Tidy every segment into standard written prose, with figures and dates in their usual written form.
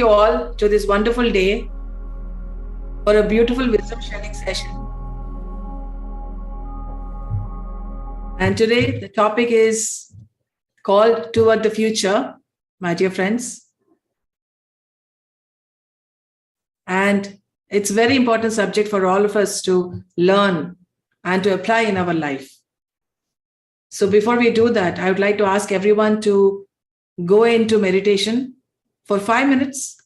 you all to this wonderful day for a beautiful wisdom sharing session. And today the topic is called Toward the Future, my dear friends. And it's a very important subject for all of us to learn and to apply in our life. So before we do that, I would like to ask everyone to go into meditation for 5 minutes.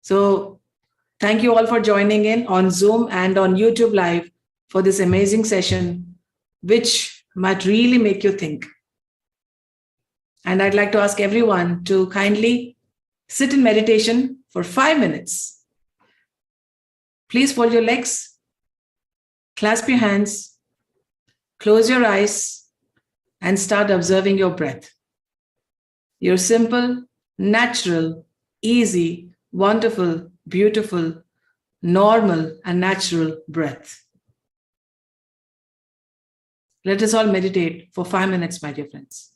So thank you all for joining in on Zoom and on YouTube Live for this amazing session, which might really make you think. And I'd like to ask everyone to kindly sit in meditation for 5 minutes. Please fold your legs, clasp your hands, close your eyes, and start observing your breath. Your simple, natural, easy, wonderful, beautiful, normal, and natural breath. Let us all meditate for 5 minutes, my dear friends.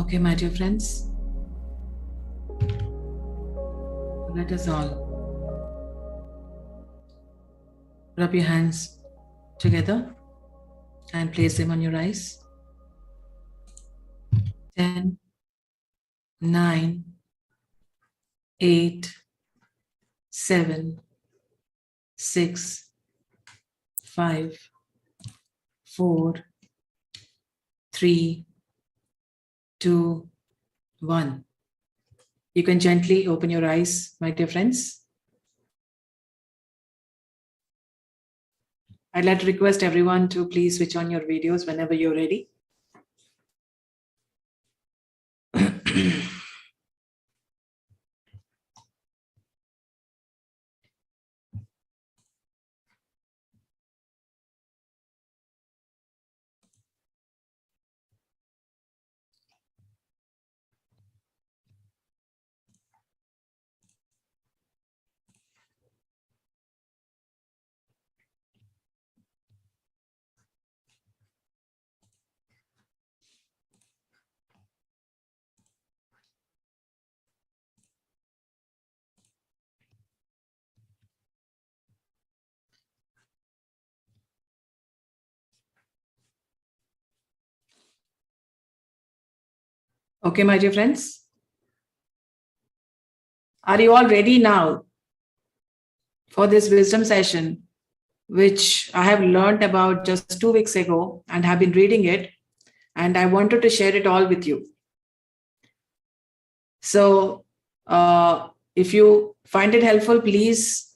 Okay, my dear friends, let us all rub your hands together and place them on your eyes. 10, 9, 8, 7, 6, 5, 4, 3, 2, 1. You can gently open your eyes, my dear friends. I'd like to request everyone to please switch on your videos whenever you're ready. Okay, my dear friends. Are you all ready now for this wisdom session, which I have learned about just 2 weeks ago and have been reading it, and I wanted to share it all with you. So if you find it helpful, please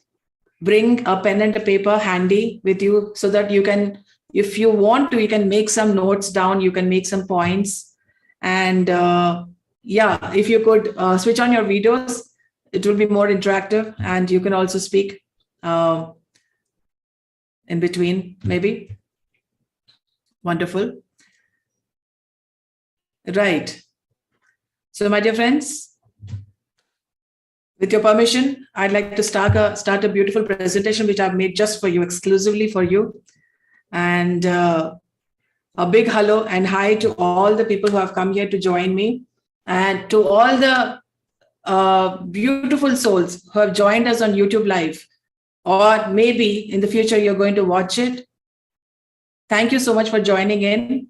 bring a pen and a paper handy with you so that you can, if you want to, you can make some notes down, you can make some points. And yeah, if you could switch on your videos, it will be more interactive, and you can also speak in between, maybe. Wonderful. Right. So, my dear friends, with your permission, I'd like to start a beautiful presentation which I've made just for you, exclusively for you. And a big hello and hi to all the people who have come here to join me, and to all the beautiful souls who have joined us on YouTube Live, or maybe in the future you're going to watch it. Thank you so much for joining in.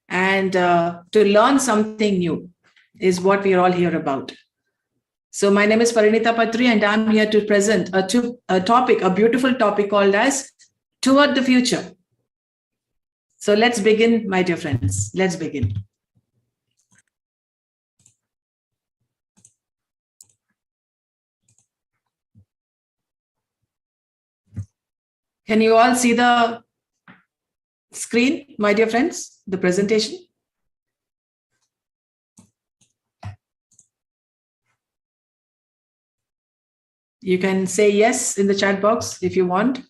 And to learn something new is what we are all here about. So my name is Parinitha Patri, and I'm here to present a topic, a beautiful topic called as Toward the Future. So let's begin, my dear friends. Let's begin. Can you all see the screen, my dear friends, the presentation? You can say yes in the chat box if you want.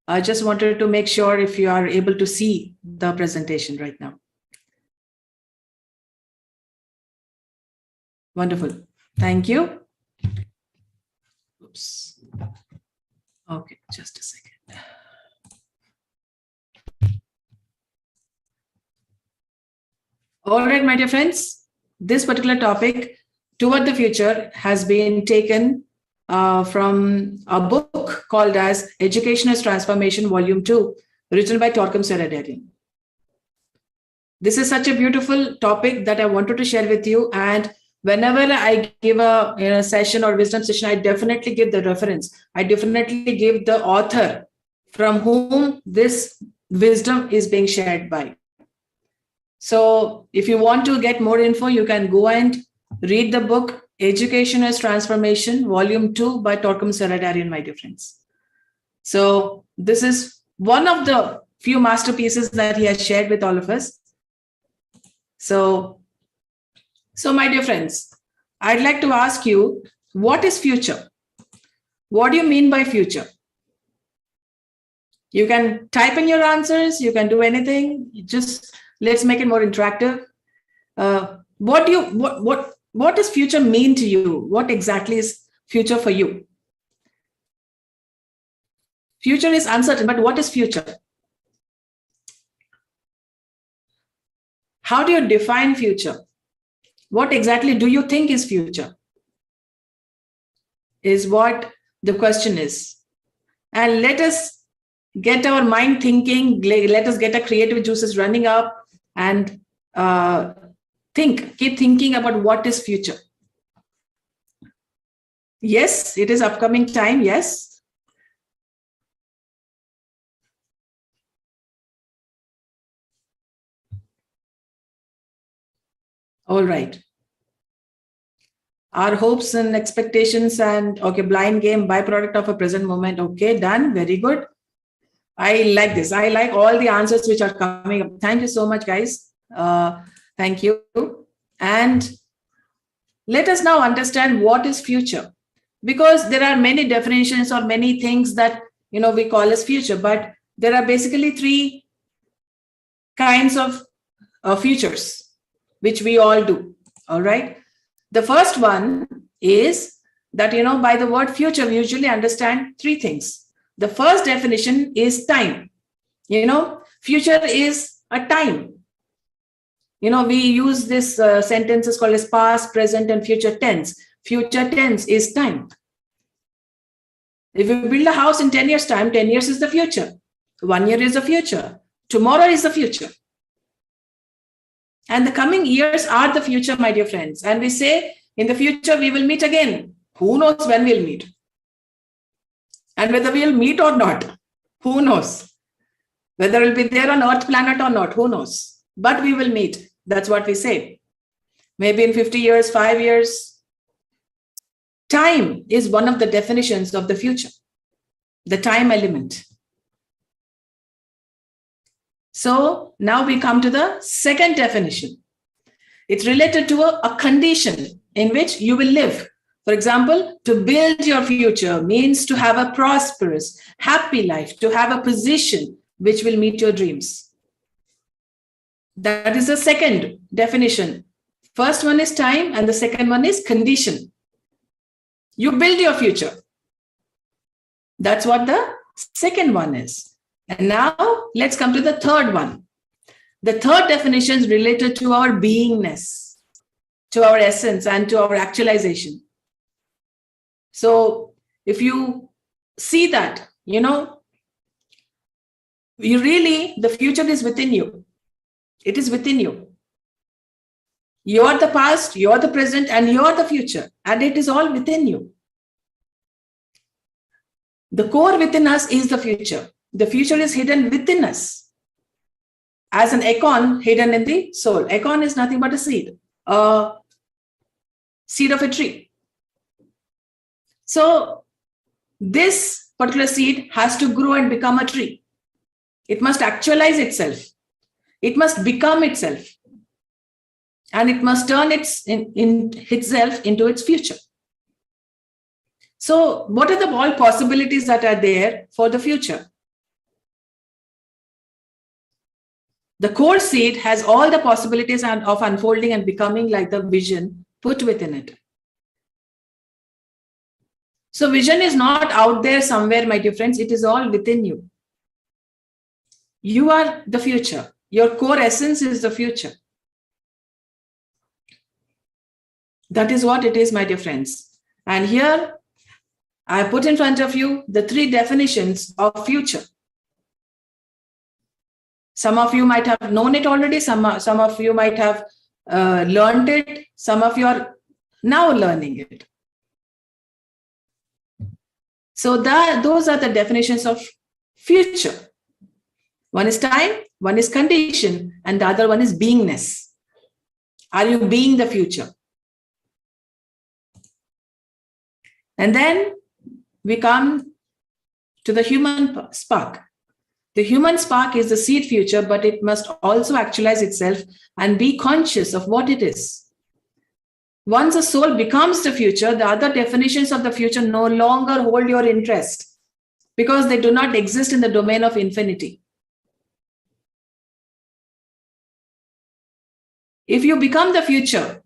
I just wanted to make sure if you are able to see the presentation right now. Wonderful. Thank you. Oops. Okay, just a second. All right, my dear friends, this particular topic, Toward the Future, has been taken from a book called as Education as Transformation, Volume 2, written by Torquem Seradarian. This is such a beautiful topic that I wanted to share with you. And whenever I give a session or wisdom session, I definitely give the reference. I definitely give the author from whom this wisdom is being shared by. So if you want to get more info, you can go and read the book Education as Transformation, Volume 2 by Torquem Seradarian, my dear friends. So this is one of the few masterpieces that he has shared with all of us. So my dear friends, I'd like to ask you, what is future? What do you mean by future? You can type in your answers, you can do anything. Just let's make it more interactive. What does future mean to you? What exactly is future for you? Future is uncertain, but what is future? How do you define future? What exactly do you think is future? Is what the question is. And let us get our mind thinking, let us get our creative juices running up, and keep thinking about what is future. Yes, it is upcoming time, yes. All right. Our hopes and expectations and, okay, blind game, byproduct of a present moment. Okay, done. Very good. I like this. I like all the answers which are coming up. Thank you so much, guys. Thank you. And let us now understand what is future, because there are many definitions or many things that we call as future, but there are basically three kinds of futures which we all do. All right. The first one is that, by the word future, we usually understand three things. The first definition is time. Future is a time. We use this sentences called as past, present, and future tense. Future tense is time. If you build a house in 10 years' time, 10 years is the future. 1 year is the future. Tomorrow is the future. And the coming years are the future, my dear friends. And we say, in the future, we will meet again. Who knows when we'll meet? And whether we'll meet or not, who knows? Whether we'll be there on Earth planet or not, who knows? But we will meet. That's what we say. Maybe in 50 years, 5 years. Time is one of the definitions of the future. The time element. So now we come to the second definition. It's related to a condition in which you will live. For example, to build your future means to have a prosperous, happy life, to have a position which will meet your dreams. That is the second definition. First one is time, and the second one is condition. You build your future. That's what the second one is. And now let's come to the third one. The third definition is related to our beingness, to our essence, and to our actualization. So if you see that, the future is within you. It is within you. You're the past, you're the present, and you're the future. And it is all within you. The core within us is the future. The future is hidden within us. As an acorn hidden in the soul. Acorn is nothing but a seed of a tree. So this particular seed has to grow and become a tree. It must actualize itself. It must become itself. And it must turn itself into its future. So what are the all possibilities that are there for the future? The core seed has all the possibilities of unfolding and becoming like the vision put within it. So vision is not out there somewhere, my dear friends. It is all within you. You are the future. Your core essence is the future. That is what it is, my dear friends. And here I put in front of you the three definitions of future. Some of you might have known it already. Some of you might have learned it. Some of you are now learning it. So those are the definitions of future. One is time, one is condition, and the other one is beingness. Are you being the future? And then we come to the human spark. The human spark is the seed future, but it must also actualize itself and be conscious of what it is. Once a soul becomes the future, the other definitions of the future no longer hold your interest because they do not exist in the domain of infinity. If you become the future,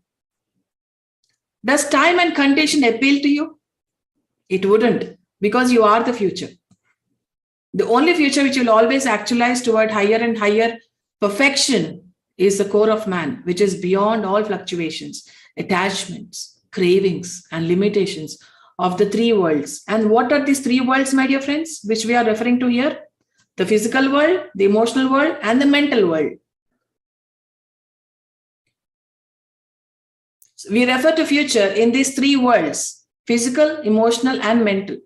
does time and condition appeal to you? It wouldn't, because you are the future. The only future which will always actualize toward higher and higher perfection is the core of man, which is beyond all fluctuations, attachments, cravings, and limitations of the three worlds. And what are these three worlds, my dear friends, which we are referring to here? The physical world, the emotional world, and the mental world. So we refer to future in these three worlds: physical, emotional, and mental.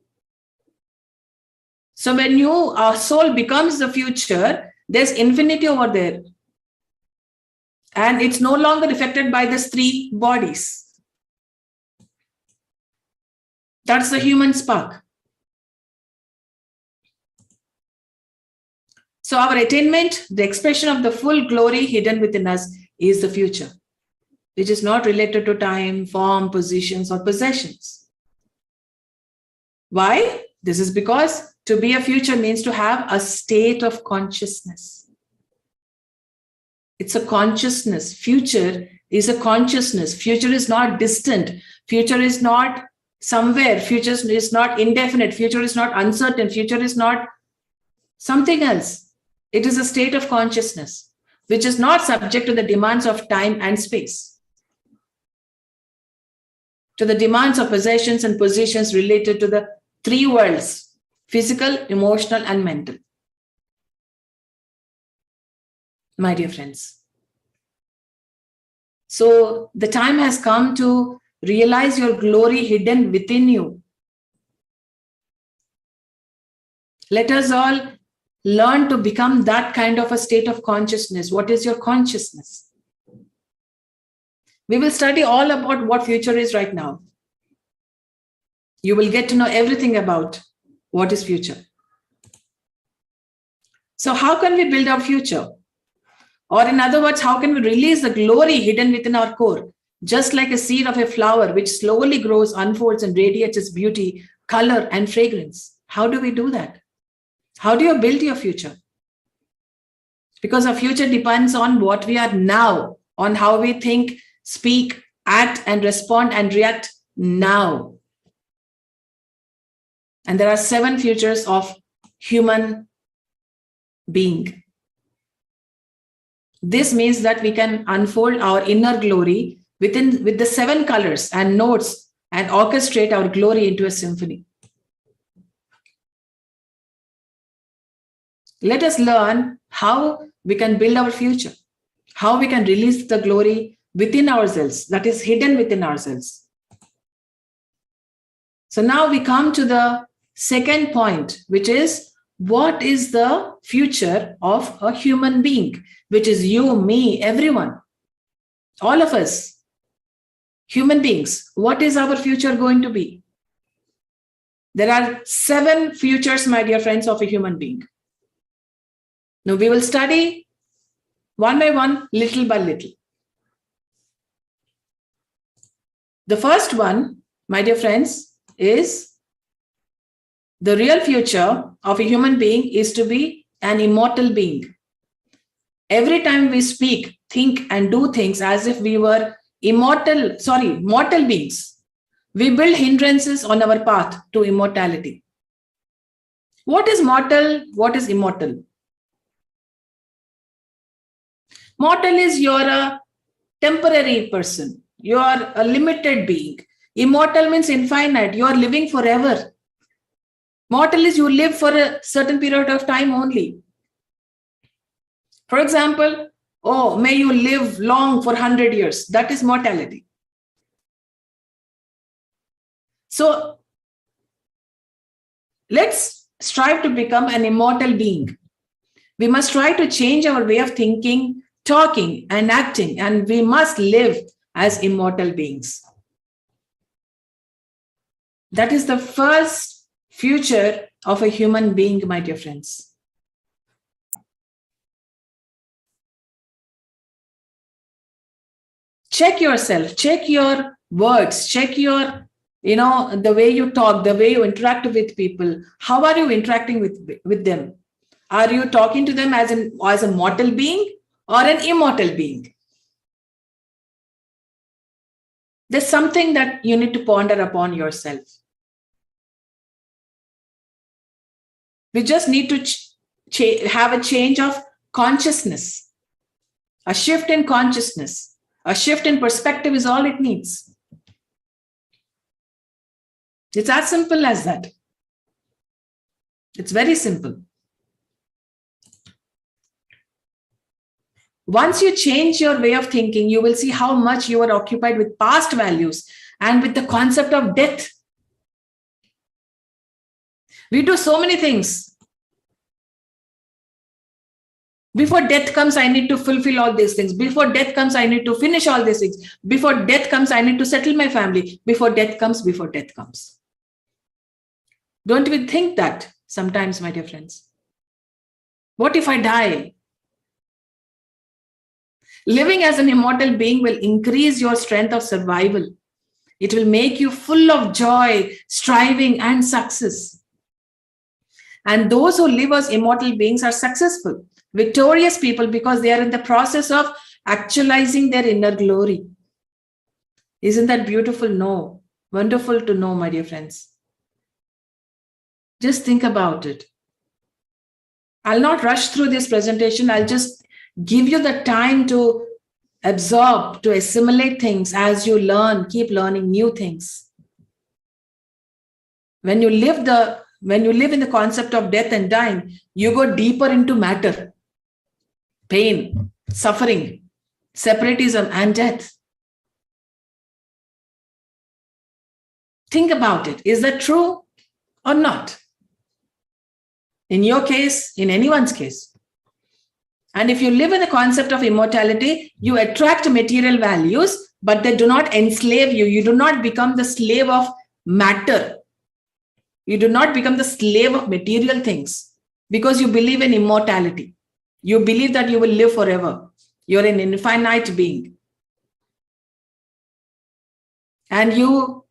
So when our soul becomes the future, there's infinity over there. And it's no longer affected by these three bodies. That's the human spark. So our attainment, the expression of the full glory hidden within us, is the future, which is not related to time, form, positions, or possessions. Why? This is because to be a future means to have a state of consciousness. It's a consciousness. Future is a consciousness. Future is not distant. Future is not somewhere. Future is not indefinite. Future is not uncertain. Future is not something else. It is a state of consciousness, which is not subject to the demands of time and space, to the demands of possessions and positions related to the three worlds: physical, emotional, and mental. My dear friends. So the time has come to realize your glory hidden within you. Let us all learn to become that kind of a state of consciousness. What is your consciousness? We will study all about what future is right now. You will get to know everything about what is future. So how can we build our future? Or in other words, how can we release the glory hidden within our core? Just like a seed of a flower which slowly grows, unfolds, and radiates its beauty, color, and fragrance. How do we do that? How do you build your future? Because our future depends on what we are now, on how we think, speak, act, and respond and react now. And there are 7 futures of human being. This means that we can unfold our inner glory with the 7 colors and notes and orchestrate our glory into a symphony. Let us learn how we can build our future, how we can release the glory within ourselves, that is hidden within ourselves. So now we come to the second point, which is, what is the future of a human being, which is you, me, everyone, all of us, human beings. What is our future going to be? There are 7 futures, my dear friends, of a human being. Now we will study one by one, little by little. The first one, my dear friends, is the real future of a human being is to be an immortal being. Every time we speak, think, and do things as if we were mortal beings, we build hindrances on our path to immortality. What is mortal? What is immortal? Mortal is you're a temporary person. You are a limited being. Immortal means infinite. You are living forever. Mortal is you live for a certain period of time only. For example, may you live long for 100 years. That is mortality. So let's strive to become an immortal being. We must try to change our way of thinking, talking, and acting, and we must live as immortal beings. That is the first future of a human being, my dear friends. Check yourself, check your words, check your, the way you talk, the way you interact with people. How are you interacting with them? Are you talking to them as a mortal being or an immortal being? There's something that you need to ponder upon yourself. We just need to have a change of consciousness. A shift in consciousness, a shift in perspective is all it needs. It's as simple as that. It's very simple. Once you change your way of thinking, you will see how much you are occupied with past values and with the concept of death. We do so many things. Before death comes, I need to fulfill all these things. Before death comes, I need to finish all these things. Before death comes, I need to settle my family. Before death comes. Don't we think that sometimes, my dear friends? What if I die? Living as an immortal being will increase your strength of survival. It will make you full of joy, striving, and success. And those who live as immortal beings are successful, victorious people, because they are in the process of actualizing their inner glory. Isn't that beautiful? No. Wonderful to know, my dear friends. Just think about it. I'll not rush through this presentation. I'll just give you the time to absorb, to assimilate things as you learn, keep learning new things. When you live in the concept of death and dying, you go deeper into matter, pain, suffering, separatism, and death. Think about it. Is that true or not? In your case, in anyone's case. And if you live in the concept of immortality, you attract material values, but they do not enslave you. You do not become the slave of matter. You do not become the slave of material things because you believe in immortality. You believe that you will live forever. You're an infinite being. And you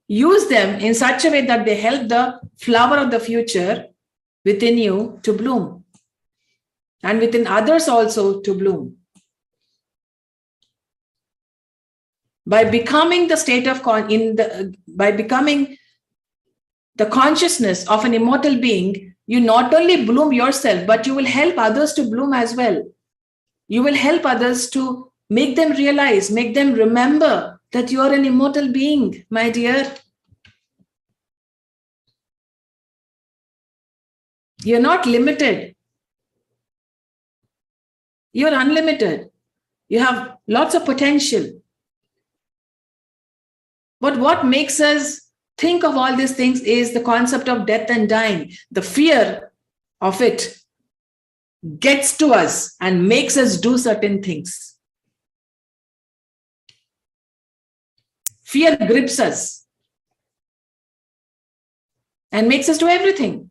use them in such a way that they help the flower of the future within you to bloom. And within others also to bloom. By becoming the state of by becoming the consciousness of an immortal being, you not only bloom yourself, but you will help others to bloom as well. You will help others to make them realize, make them remember that you are an immortal being, my dear. You're not limited. You're unlimited. You have lots of potential. But what makes us think of all these things is the concept of death and dying. The fear of it gets to us and makes us do certain things. Fear grips us and makes us do everything.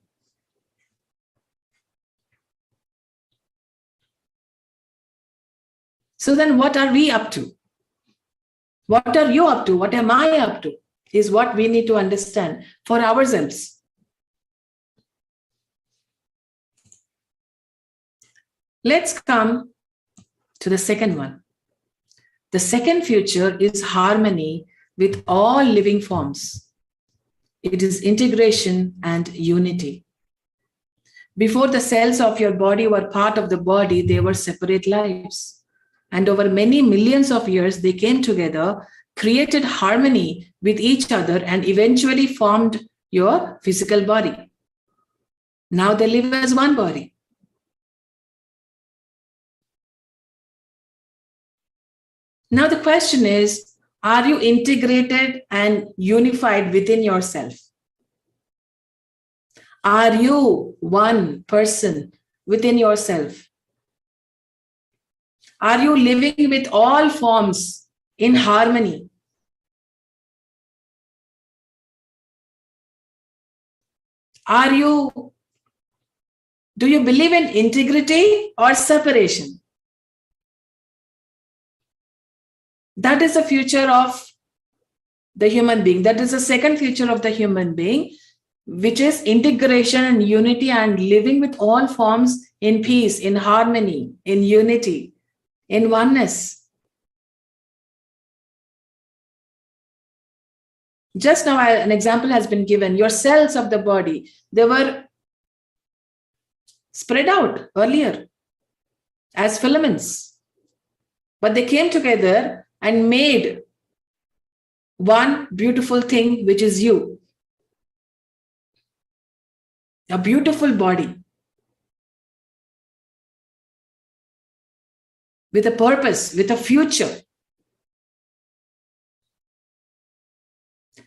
So then what are we up to? What are you up to? What am I up to? Is what we need to understand for ourselves. Let's come to the second one. The second future is harmony with all living forms. It is integration and unity. Before the cells of your body were part of the body, they were separate lives. And over many millions of years, they came together, created harmony with each other, and eventually formed your physical body. Now they live as one body. Now the question is, are you integrated and unified within yourself? Are you one person within yourself? Are you living with all forms in harmony? Do you believe in integrity or separation? That is the future of the human being. That is the second future of the human being, which is integration and unity and living with all forms in peace, in harmony, in unity, in oneness. Just now, an example has been given. Your cells of the body, they were spread out earlier as filaments. But they came together and made one beautiful thing, which is you. A beautiful body with a purpose, with a future.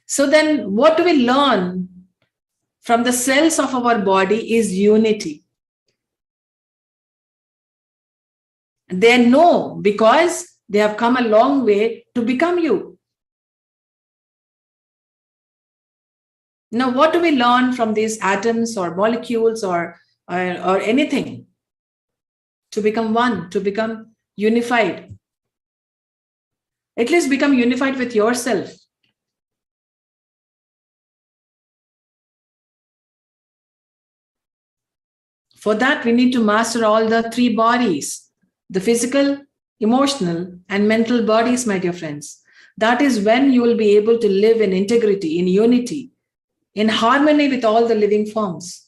So then what do we learn from the cells of our body is unity. They know because they have come a long way to become you. Now, what do we learn from these atoms or molecules or anything? To become one, to become unified. At least become unified with yourself. For that, we need to master all the three bodies, the physical, emotional, and mental bodies, my dear friends. That is when you will be able to live in integrity, in unity, in harmony with all the living forms,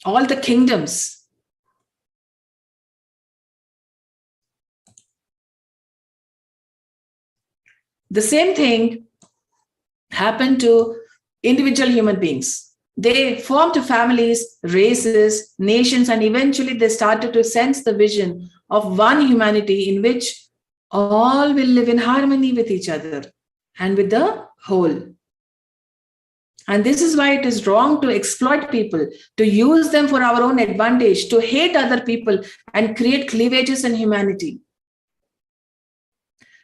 all the kingdoms. The same thing happened to individual human beings. They formed families, races, nations, and eventually they started to sense the vision of one humanity in which all will live in harmony with each other and with the whole. And this is why it is wrong to exploit people, to use them for our own advantage, to hate other people and create cleavages in humanity.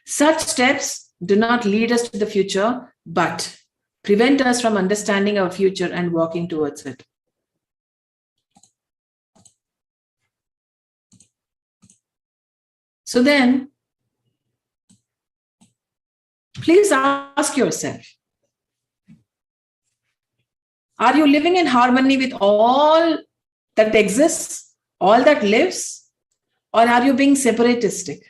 Such steps do not lead us to the future, but prevent us from understanding our future and walking towards it. So then, please ask yourself, are you living in harmony with all that exists, all that lives, or are you being separatistic?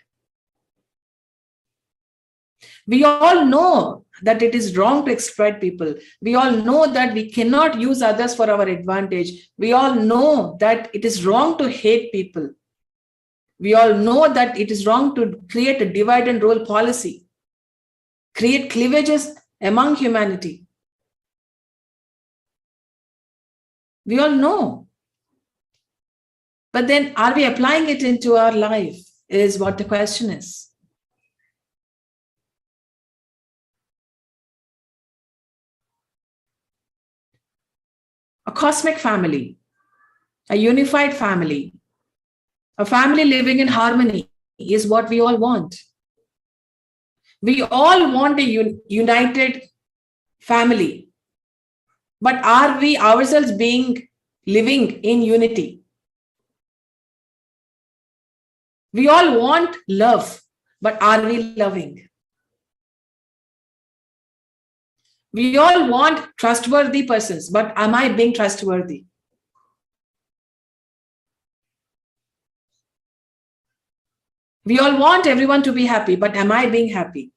We all know that it is wrong to exploit people. We all know that we cannot use others for our advantage. We all know that it is wrong to hate people. We all know that it is wrong to create a divide and rule policy, create cleavages among humanity. We all know. But then are we applying it into our life is what the question is. A cosmic family, a unified family, a family living in harmony is what we all want. We all want a united family. But are we ourselves living in unity? We all want love, but are we loving? We all want trustworthy persons, but am I being trustworthy? We all want everyone to be happy, but am I being happy?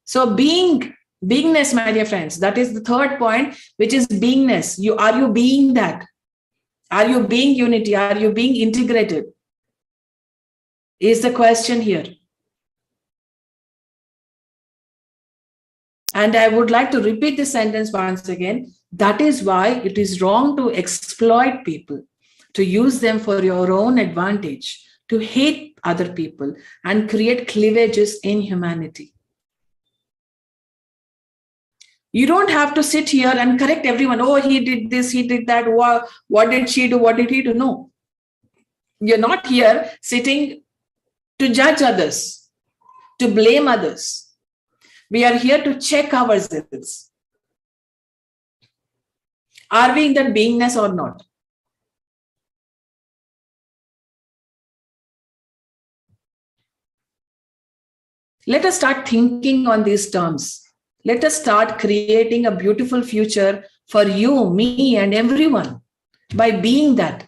So beingness, my dear friends, that is the third point, which is beingness. Are you being that? Are you being unity? Are you being integrated? Is the question here. And I would like to repeat this sentence once again. That is why it is wrong to exploit people, to use them for your own advantage, to hate other people and create cleavages in humanity. You don't have to sit here and correct everyone. Oh, he did this, he did that. What did she do? What did he do? No. You're not here sitting to judge others, to blame others. We are here to check ourselves. Are we in that beingness or not? Let us start thinking on these terms. Let us start creating a beautiful future for you, me, and everyone by being that.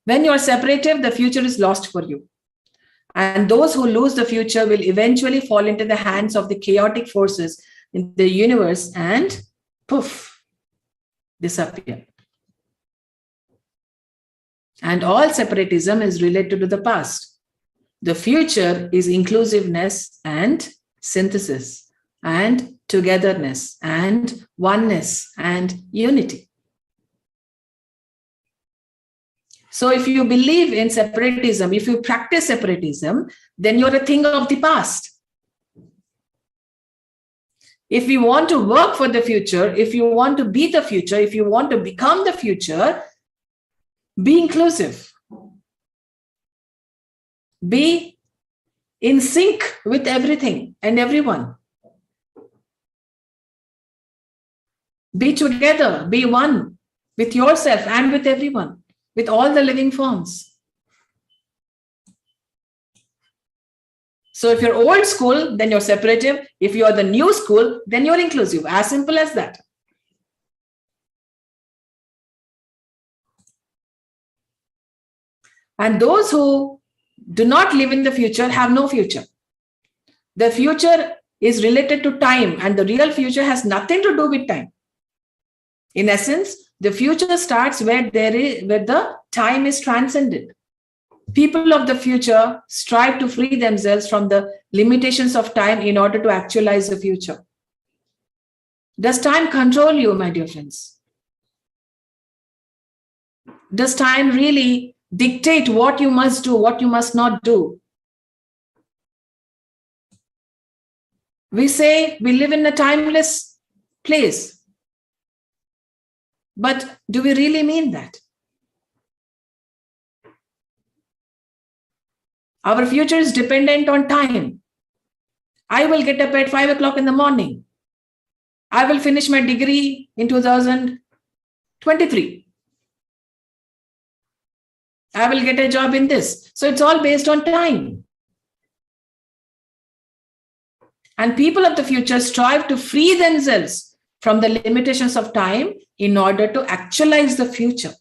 When you are separative, the future is lost for you. And those who lose the future will eventually fall into the hands of the chaotic forces in the universe and poof, disappear. And all separatism is related to the past. The future is inclusiveness and synthesis and togetherness and oneness and unity. So if you believe in separatism, if you practice separatism, then you're a thing of the past. If you want to work for the future, if you want to be the future, if you want to become the future, be inclusive. Be in sync with everything and everyone. Be together, be one with yourself and with everyone, with all the living forms. So if you're old school, then you're separative. If you're the new school, then you're inclusive. As simple as that. And those who do not live in the future have no future. The future is related to time, and the real future has nothing to do with time. In essence, the future starts where the time is transcended. People of the future strive to free themselves from the limitations of time in order to actualize the future. Does time control you, my dear friends? Does time really dictate what you must do, what you must not do? We say we live in a timeless place. But do we really mean that? Our future is dependent on time. I will get up at 5 o'clock in the morning. I will finish my degree in 2023. I will get a job in this. So it's all based on time. And people of the future strive to free themselves from the limitations of time in order to actualize the future.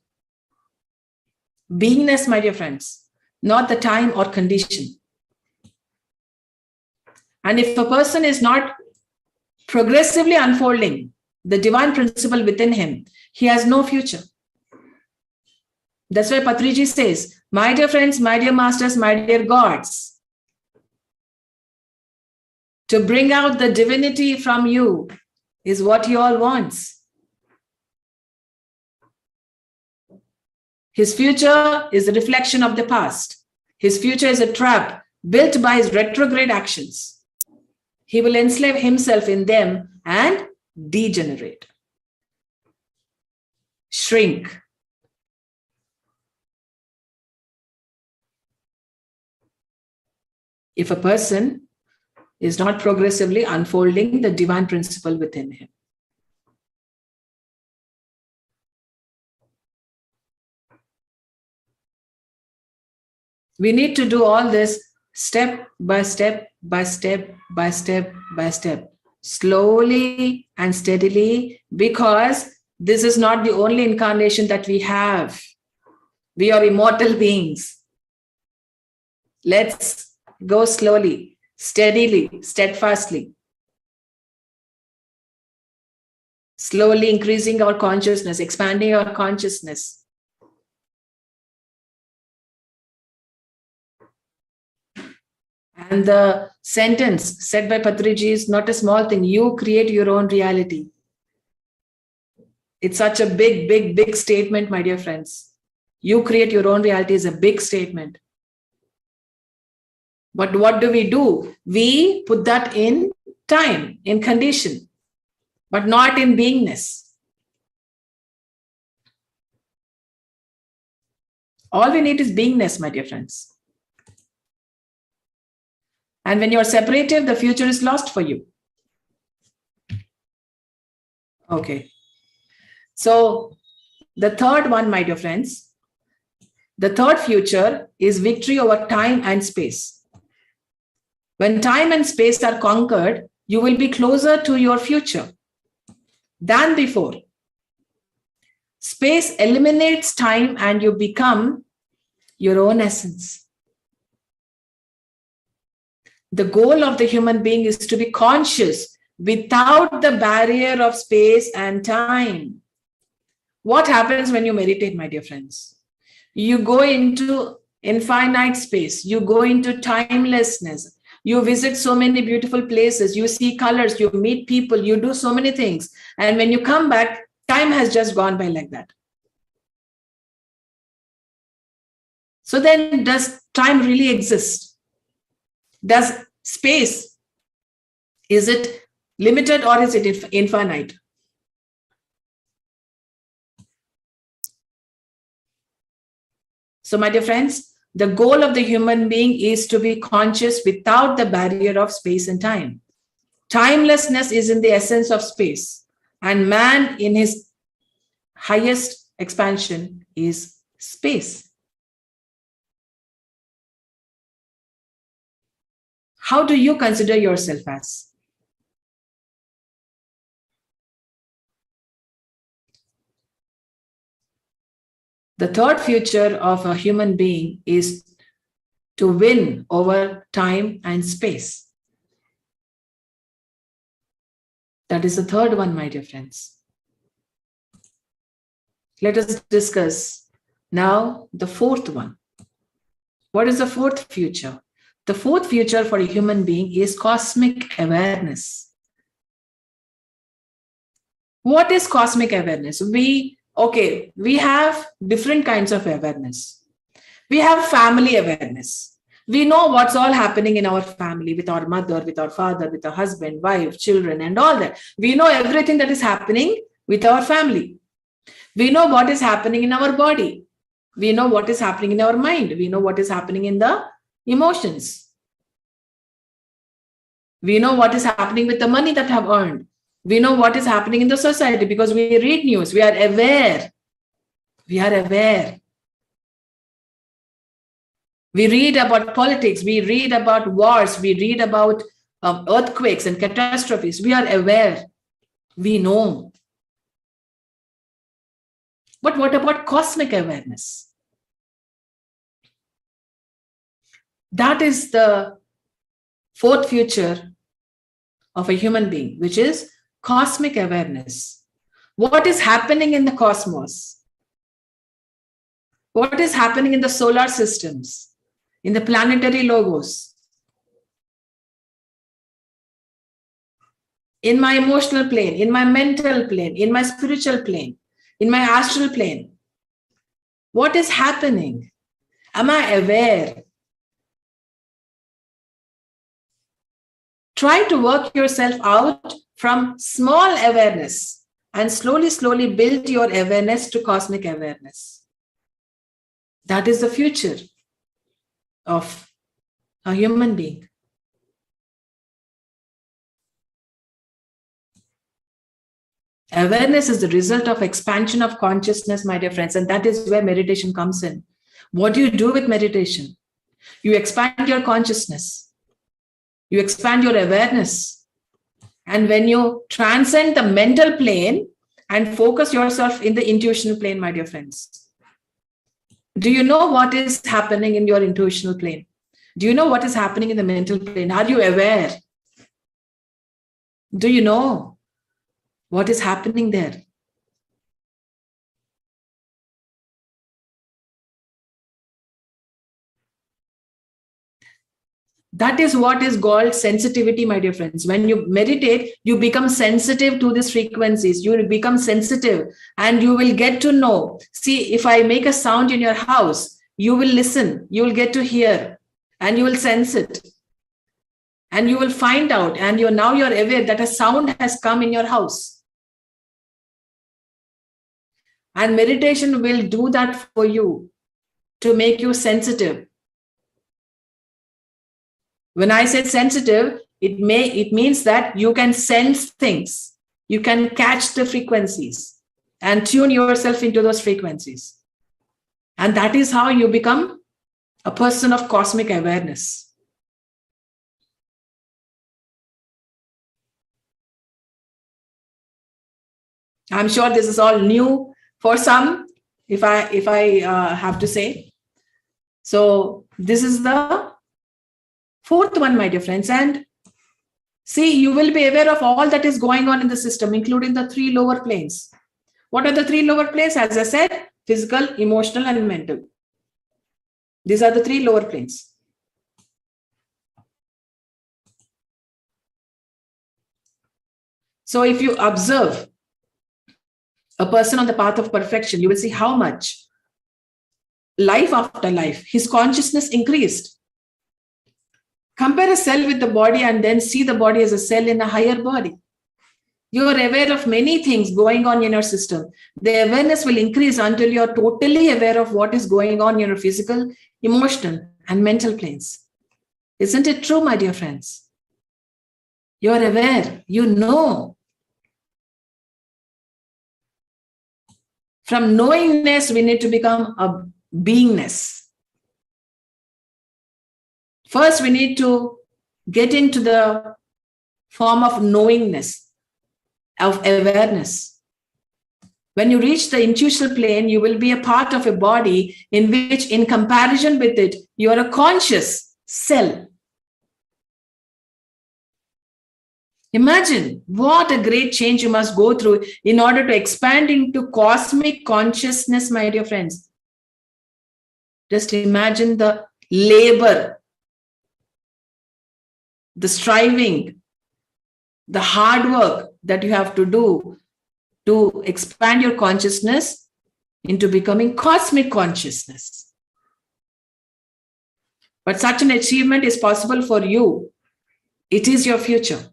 Beingness, my dear friends, not the time or condition. And if a person is not progressively unfolding the divine principle within him, he has no future. That's why Patriji says, my dear friends, my dear masters, my dear gods, to bring out the divinity from you is what he all wants. His future is a reflection of the past. His future is a trap built by his retrograde actions. He will enslave himself in them and degenerate, shrink. If a person is not progressively unfolding the divine principle within him. We need to do all this step by step, by step, by step, by step, slowly and steadily, because this is not the only incarnation that we have. We are immortal beings. Let's go slowly, steadily, steadfastly, slowly increasing our consciousness, expanding our consciousness. And the sentence said by Patriji is not a small thing. You create your own reality. It's such a big, big, big statement, my dear friends. You create your own reality is a big statement. But what do? We put that in time, in condition, but not in beingness. All we need is beingness, my dear friends. And when you're separative, the future is lost for you. Okay. So the third one, my dear friends, the third future is victory over time and space. When time and space are conquered, you will be closer to your future than before. Space eliminates time and you become your own essence. The goal of the human being is to be conscious without the barrier of space and time. What happens when you meditate, my dear friends? You go into infinite space. You go into timelessness. You visit so many beautiful places. You see colors. You meet people. You do so many things. And when you come back, time has just gone by like that. So then, does time really exist? Does space, is it limited or is it infinite? So, my dear friends, the goal of the human being is to be conscious without the barrier of space and time. Timelessness is in the essence of space, and man in his highest expansion is space. How do you consider yourself as? The third future of a human being is to win over time and space. That is the third one, my dear friends. Let us discuss now the fourth one. What is the fourth future? The fourth future for a human being is cosmic awareness. What is cosmic awareness? We have different kinds of awareness. We have family awareness. We know what's all happening in our family, with our mother, with our father, with our husband, wife, children, and all that. We know everything that is happening with our family. We know what is happening in our body. We know what is happening in our mind. We know what is happening in the emotions. We know what is happening with the money that we have earned. We know what is happening in the society because we read news. We are aware. We are aware. We read about politics. We read about wars. We read about earthquakes and catastrophes. We are aware. We know. But what about cosmic awareness? That is the fourth future of a human being, which is cosmic awareness. What is happening in the cosmos? What is happening in the solar systems, in the planetary logos, in my emotional plane, in my mental plane, in my spiritual plane, in my astral plane? What is happening? Am I aware? Try to work yourself out from small awareness and slowly build your awareness to cosmic awareness. That is the future of a human being. Awareness is the result of expansion of consciousness, my dear friends, and that is where meditation comes in. What do you do with meditation? You expand your consciousness. You expand your awareness. And when you transcend the mental plane and focus yourself in the intuitional plane, my dear friends, do you know what is happening in your intuitional plane? Do you know what is happening in the mental plane? Are you aware? Do you know what is happening there? That is what is called sensitivity, my dear friends. When you meditate, you become sensitive to these frequencies. You will become sensitive and you will get to know. See, if I make a sound in your house, you will listen, you will get to hear, and you will sense it. And you will find out, and now you're aware that a sound has come in your house. And meditation will do that for you to make you sensitive. When I say sensitive, it means that you can sense things. You can catch the frequencies and tune yourself into those frequencies. And that is how you become a person of cosmic awareness. I'm sure this is all new for some, if I have to say. So this is the fourth one, my dear friends. And See, you will be aware of all that is going on in the system, including the 3 lower planes. What are the 3 lower planes? As I said, physical, emotional, and mental. These are the 3 lower planes. So if you observe a person on the path of perfection, you will see how much life after life, his consciousness increased. Compare a cell with the body and then see the body as a cell in a higher body. You are aware of many things going on in your system. The awareness will increase until you are totally aware of what is going on in your physical, emotional, and mental planes. Isn't it true, my dear friends? You are aware, you know. From knowingness, we need to become a beingness. First, we need to get into the form of knowingness, of awareness. When you reach the intuitional plane, you will be a part of a body in which, in comparison with it, you are a conscious cell. Imagine what a great change you must go through in order to expand into cosmic consciousness, my dear friends. Just imagine the labor, the striving, the hard work that you have to do to expand your consciousness into becoming cosmic consciousness. But such an achievement is possible for you. It is your future.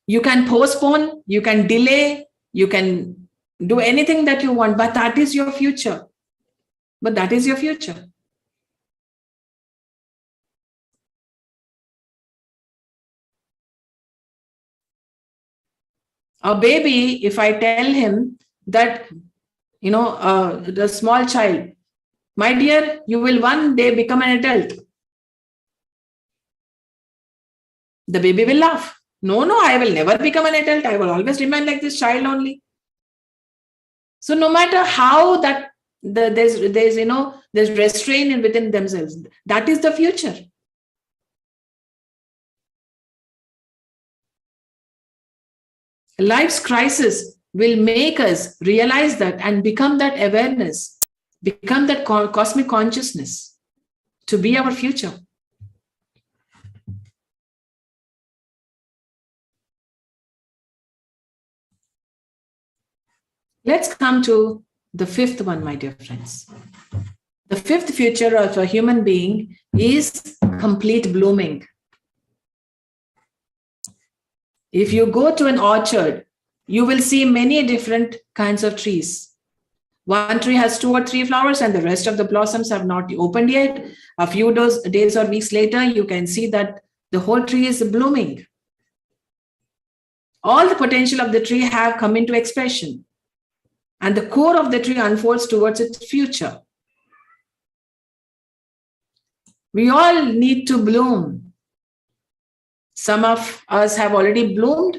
You can postpone, you can delay, you can do anything that you want, but that is your future. But that is your future. A baby, if I tell him that, the small child, my dear, you will one day become an adult. The baby will laugh. No, I will never become an adult. I will always remain like this child only. So no matter how that there's restraint within themselves, that is the future. Life's crisis will make us realize that and become that awareness, become that cosmic consciousness to be our future. Let's come to the 5th one, my dear friends. The 5th future of a human being is complete blooming. If you go to an orchard, you will see many different kinds of trees. One tree has 2 or 3 flowers and the rest of the blossoms have not opened yet. A few days or weeks later, you can see that the whole tree is blooming. All the potential of the tree have come into expression. And the core of the tree unfolds towards its future. We all need to bloom. Some of us have already bloomed.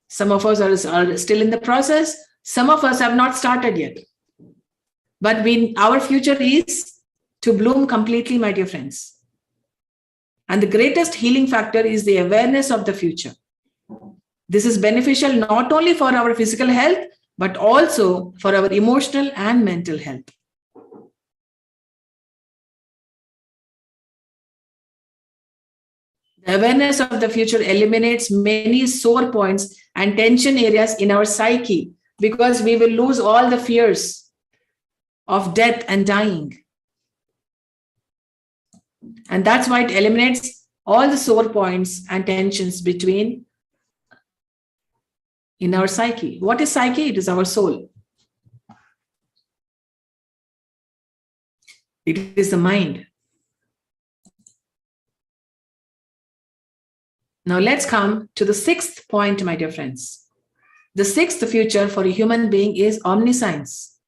Some of us are still in the process. Some of us have not started yet. But our future is to bloom completely, my dear friends. And the greatest healing factor is the awareness of the future. This is beneficial not only for our physical health, but also for our emotional and mental health. The awareness of the future eliminates many sore points and tension areas in our psyche because we will lose all the fears of death and dying. And that's why it eliminates all the sore points and tensions in our psyche. What is psyche? It is our soul. It is the mind. Now let's come to the 6th point, my dear friends. The 6th future for a human being is omniscience.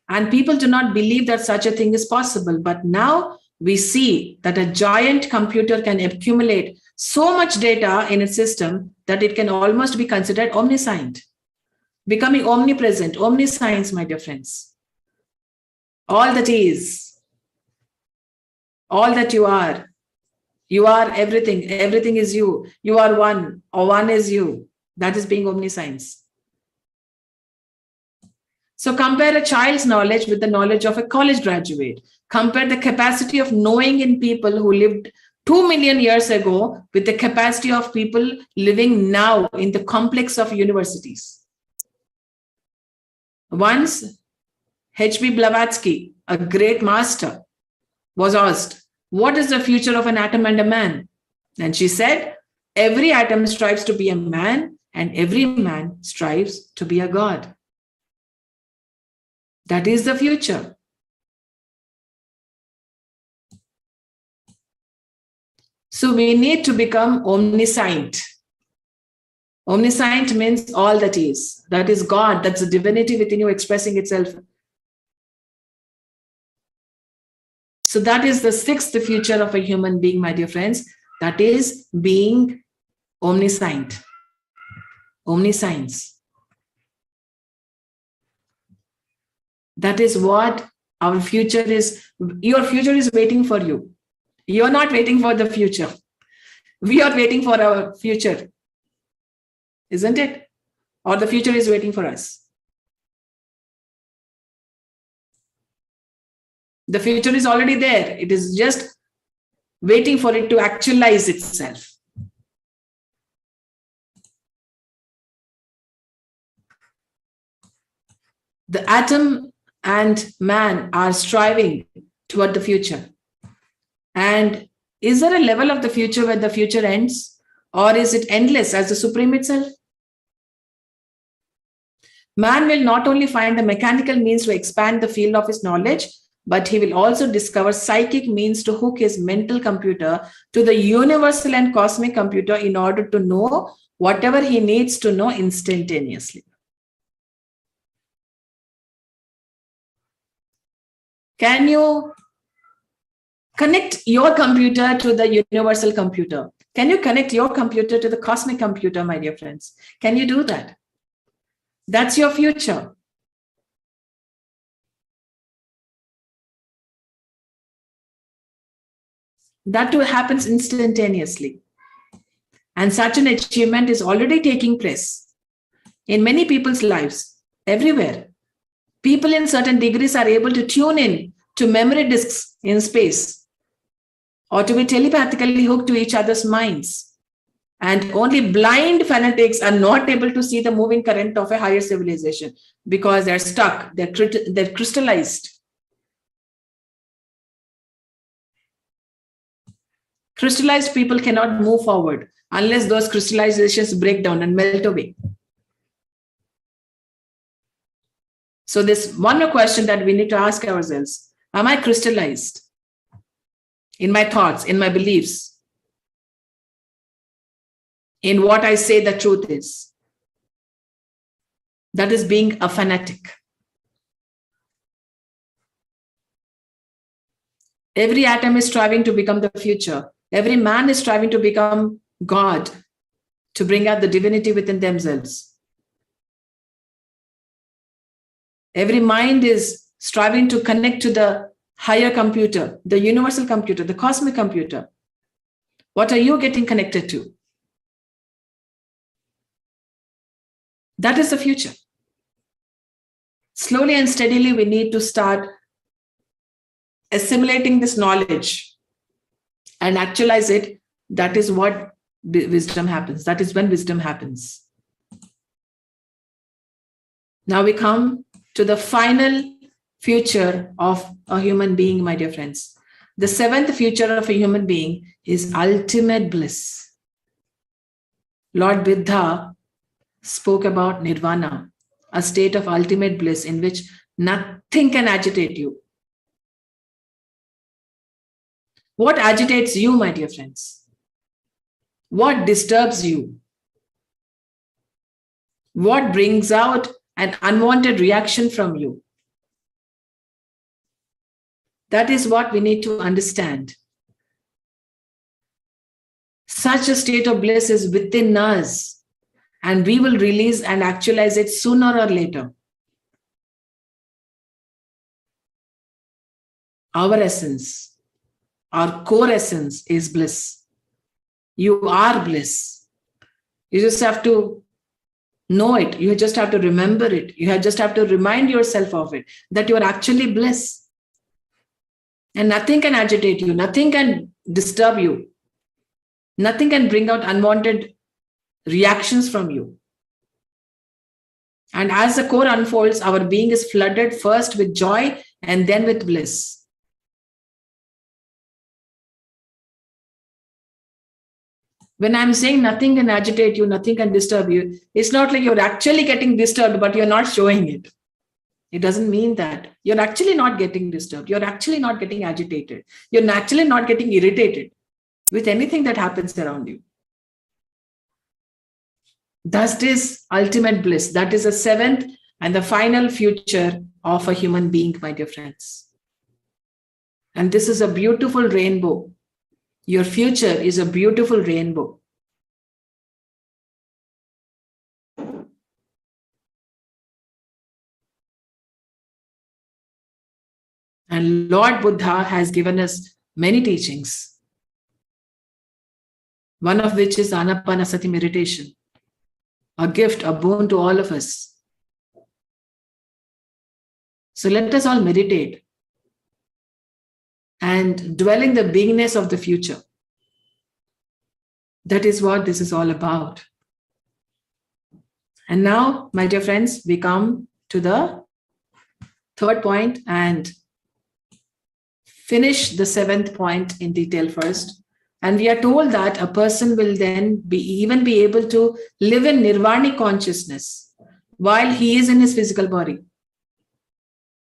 And people do not believe that such a thing is possible. But now we see that a giant computer can accumulate so much data in its system that it can almost be considered omniscient, becoming omnipresent, omniscience, my dear friends. All that is. all that you are. You are everything. Everything is you. You are one, or one is you. That is being omniscience. So compare a child's knowledge with the knowledge of a college graduate. Compare the capacity of knowing in people who lived 2 million years ago with the capacity of people living now in the complex of universities. Once, H.B. Blavatsky, a great master, was asked, what is the future of an atom and a man? And she said, every atom strives to be a man and every man strives to be a god. That is the future. So we need to become omniscient. Omniscient means all that is. That is God. That's the divinity within you expressing itself. So that is the sixth future of a human being, my dear friends. That is being omniscient. Omniscience. That is what our future is. Your future is waiting for you. You're not waiting for the future. We are waiting for our future. Isn't it? Or the future is waiting for us. The future is already there. It is just waiting for it to actualize itself. The atom and man are striving toward the future. And is there a level of the future where the future ends? Or is it endless as the Supreme itself? Man will not only find the mechanical means to expand the field of his knowledge, but he will also discover psychic means to hook his mental computer to the universal and cosmic computer in order to know whatever he needs to know instantaneously. Can you connect your computer to the universal computer? Can you connect your computer to the cosmic computer, my dear friends? Can you do that? That's your future. That too happens instantaneously. And such an achievement is already taking place in many people's lives, everywhere. People in certain degrees are able to tune in to memory disks in space or to be telepathically hooked to each other's minds. And only blind fanatics are not able to see the moving current of a higher civilization because they're stuck, they're crystallized. Crystallized people cannot move forward unless those crystallizations break down and melt away. So this one more question that we need to ask ourselves: am I crystallized in my thoughts, in my beliefs, in what I say the truth is? That is being a fanatic. Every atom is striving to become the future. Every man is striving to become God, to bring out the divinity within themselves. Every mind is striving to connect to the higher computer, the universal computer, the cosmic computer. What are you getting connected to? That is the future. Slowly and steadily, we need to start assimilating this knowledge and actualize it. That is what wisdom happens. That is when wisdom happens. Now we come to the final future of a human being, my dear friends. The seventh future of a human being is ultimate bliss. Lord Buddha spoke about nirvana, a state of ultimate bliss in which nothing can agitate you. What agitates you, my dear friends? What disturbs you? What brings out an unwanted reaction from you? That is what we need to understand. Such a state of bliss is within us, and we will release and actualize it sooner or later. Our essence, our core essence is bliss. You are bliss. You just have to know it. You just have to remember it. You just have to remind yourself of it, that you are actually bliss. And nothing can agitate you. Nothing can disturb you. Nothing can bring out unwanted reactions from you. And as the core unfolds, our being is flooded first with joy and then with bliss. When I'm saying nothing can agitate you, nothing can disturb you, it's not like you're actually getting disturbed, but you're not showing it. It doesn't mean that. You're actually not getting disturbed. You're actually not getting agitated. You're actually not getting irritated with anything that happens around you. That is ultimate bliss. That is the seventh and the final future of a human being, my dear friends. And this is a beautiful rainbow. Your future is a beautiful rainbow. And Lord Buddha has given us many teachings, one of which is Anapanasati meditation, a gift, a boon to all of us. So let us all meditate and dwell in the beingness of the future. That is what this is all about. And now, my dear friends, we come to the third point and finish the seventh point in detail first. And we are told that a person will then be able to live in nirvanic consciousness while he is in his physical body.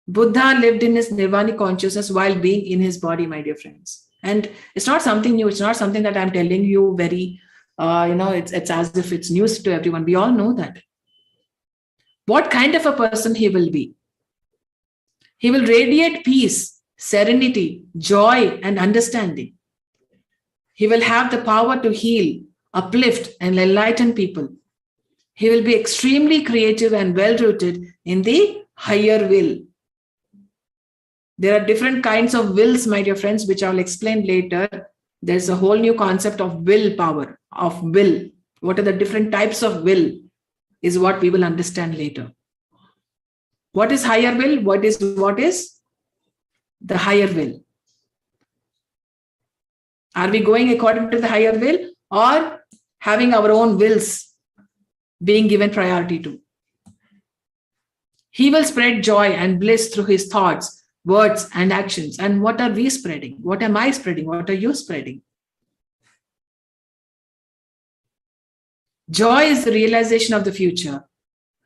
Buddha lived in his nirvanic consciousness while being in his body, my dear friends. And it's not something new. It's not something that I'm telling you very, it's as if it's news to everyone. We all know that. What kind of a person he will be? He will radiate peace, serenity, joy, and understanding. He will have the power to heal, uplift, and enlighten people. He will be extremely creative and well-rooted in the higher will. There are different kinds of wills, my dear friends, which I'll explain later. There's a whole new concept of willpower, of will. What are the different types of will is what we will understand later. What is higher will? What is the higher will? Are we going according to the higher will or having our own wills being given priority to? He will spread joy and bliss through his thoughts, words, and actions. And what are we spreading? What am I spreading? What are you spreading? Joy is the realization of the future,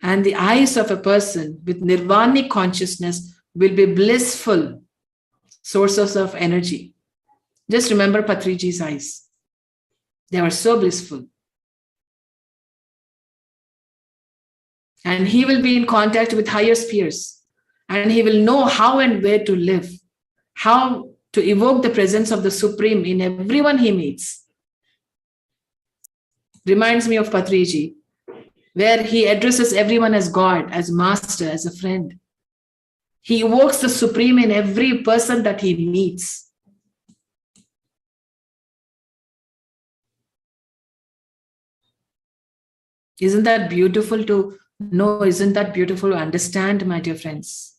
and the eyes of a person with nirvanic consciousness will be blissful sources of energy. Just remember Patriji's eyes. They were so blissful. And he will be in contact with higher spheres. And he will know how and where to live, how to evoke the presence of the Supreme in everyone he meets. Reminds me of Patriji, where he addresses everyone as God, as master, as a friend. He evokes the Supreme in every person that he meets. Isn't that beautiful to know? Isn't that beautiful to understand, my dear friends?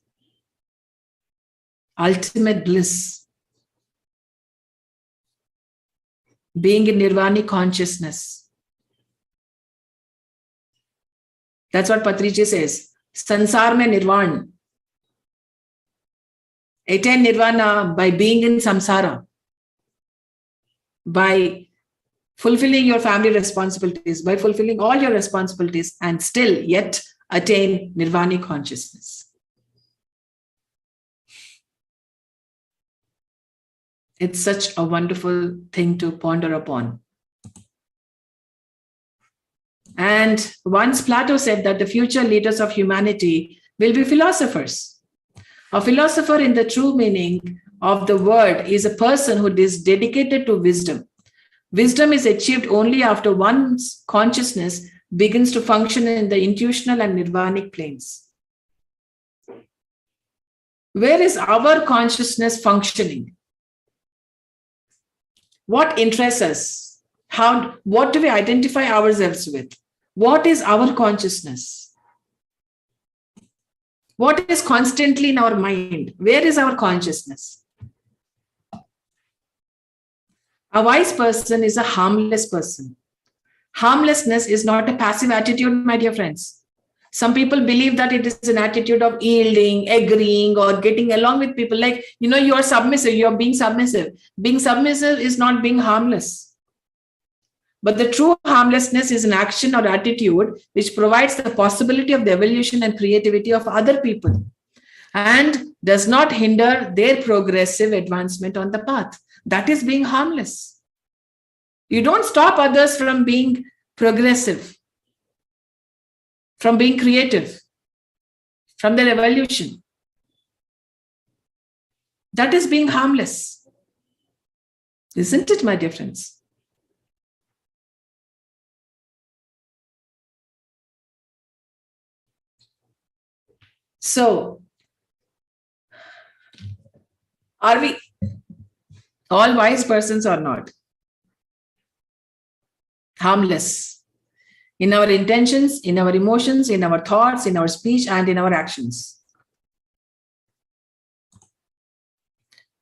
Ultimate bliss. Being in nirvanic consciousness. That's what Patriji says. Sansar mein nirvan. Attain nirvana by being in samsara. By fulfilling your family responsibilities, by fulfilling all your responsibilities, and still yet attain nirvanic consciousness. It's such a wonderful thing to ponder upon. And once Plato said that the future leaders of humanity will be philosophers. A philosopher in the true meaning of the word is a person who is dedicated to wisdom. Wisdom is achieved only after one's consciousness begins to function in the intuitional and nirvanic planes. Where is our consciousness functioning? What interests us? What do we identify ourselves with? What is our consciousness? What is constantly in our mind? Where is our consciousness? A wise person is a harmless person. Harmlessness is not a passive attitude, my dear friends. Some people believe that it is an attitude of yielding, agreeing, or getting along with people. Like, you are submissive, you are being submissive. Being submissive is not being harmless. But the true harmlessness is an action or attitude which provides the possibility of the evolution and creativity of other people and does not hinder their progressive advancement on the path. That is being harmless. You don't stop others from being progressive, from being creative, from their evolution. That is being harmless. Isn't it, my dear friends? So, are we all wise persons or not? Harmless in our intentions, in our emotions, in our thoughts, in our speech, and in our actions.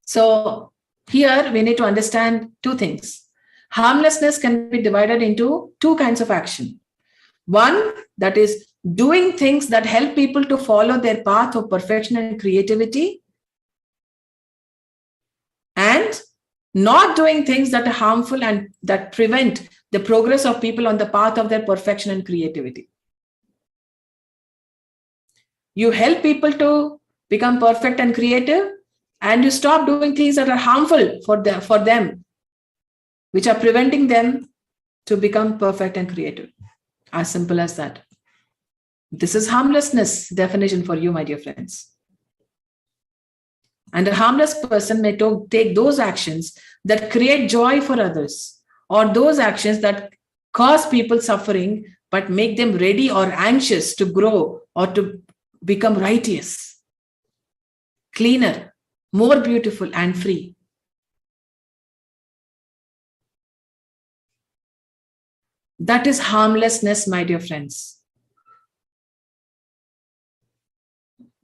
So here we need to understand two things. Harmlessness can be divided into two kinds of action. One, that is doing things that help people to follow their path of perfection and creativity, and not doing things that are harmful and that prevent the progress of people on the path of their perfection and creativity. You help people to become perfect and creative, and you stop doing things that are harmful for them, which are preventing them to become perfect and creative. As simple as that. This is harmlessness definition for you, my dear friends. And a harmless person may take those actions that create joy for others, or those actions that cause people suffering but make them ready or anxious to grow or to become righteous, cleaner, more beautiful, and free. That is harmlessness, my dear friends.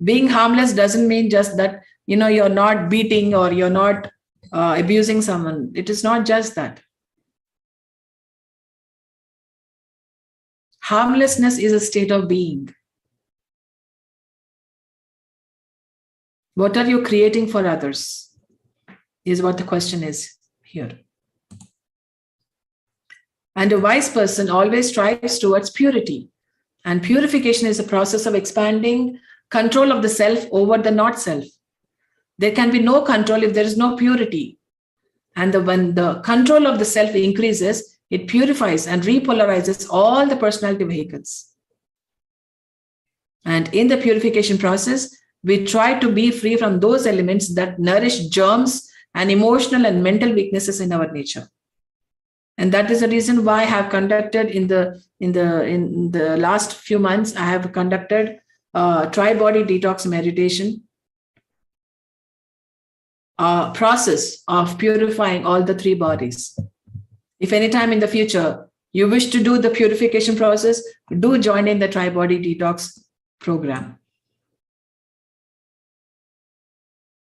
Being harmless doesn't mean just that, you're not beating or you're not abusing someone. It is not just that. Harmlessness is a state of being. What are you creating for others? Is what the question is here. And a wise person always strives towards purity. And purification is a process of expanding control of the self over the not self. There can be no control if there is no purity. And when the control of the self increases, it purifies and repolarizes all the personality vehicles. And in the purification process, we try to be free from those elements that nourish germs and emotional and mental weaknesses in our nature. And that is the reason why I have conducted in the last few months, I have conducted tri-body detox meditation, process of purifying all the three bodies. If any time in the future you wish to do the purification process, do join in the tri-body detox program.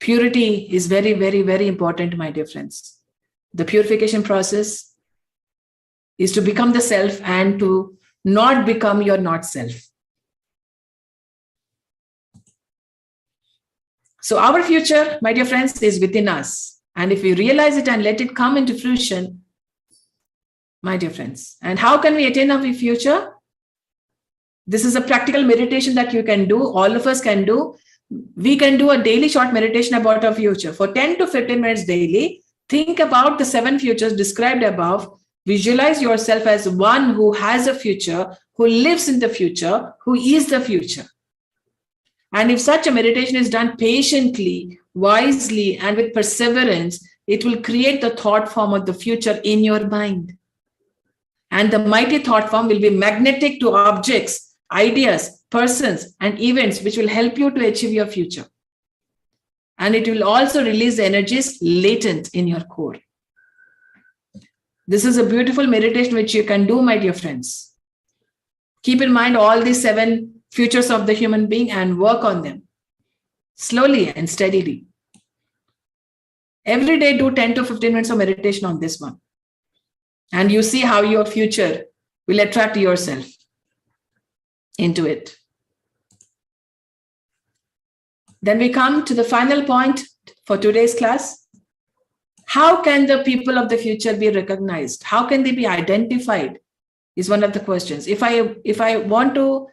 Purity is very, very, very important, my dear friends. The purification process is to become the self and to not become your not self. So our future, my dear friends, is within us. And if we realize it and let it come into fruition, my dear friends, and how can we attain our future? This is a practical meditation that you can do, all of us can do. We can do a daily short meditation about our future. For 10 to 15 minutes daily, think about the 7 futures described above. Visualize yourself as one who has a future, who lives in the future, who is the future. And if such a meditation is done patiently, wisely, and with perseverance, it will create the thought form of the future in your mind. And the mighty thought form will be magnetic to objects, ideas, persons, and events which will help you to achieve your future. And it will also release the energies latent in your core. This is a beautiful meditation which you can do, my dear friends. Keep in mind all these 7 futures of the human being and work on them slowly and steadily. Every day do 10 to 15 minutes of meditation on this one. And you see how your future will attract yourself into it. Then we come to the final point for today's class. How can the people of the future be recognized? How can they be identified? Is one of the questions. If I want to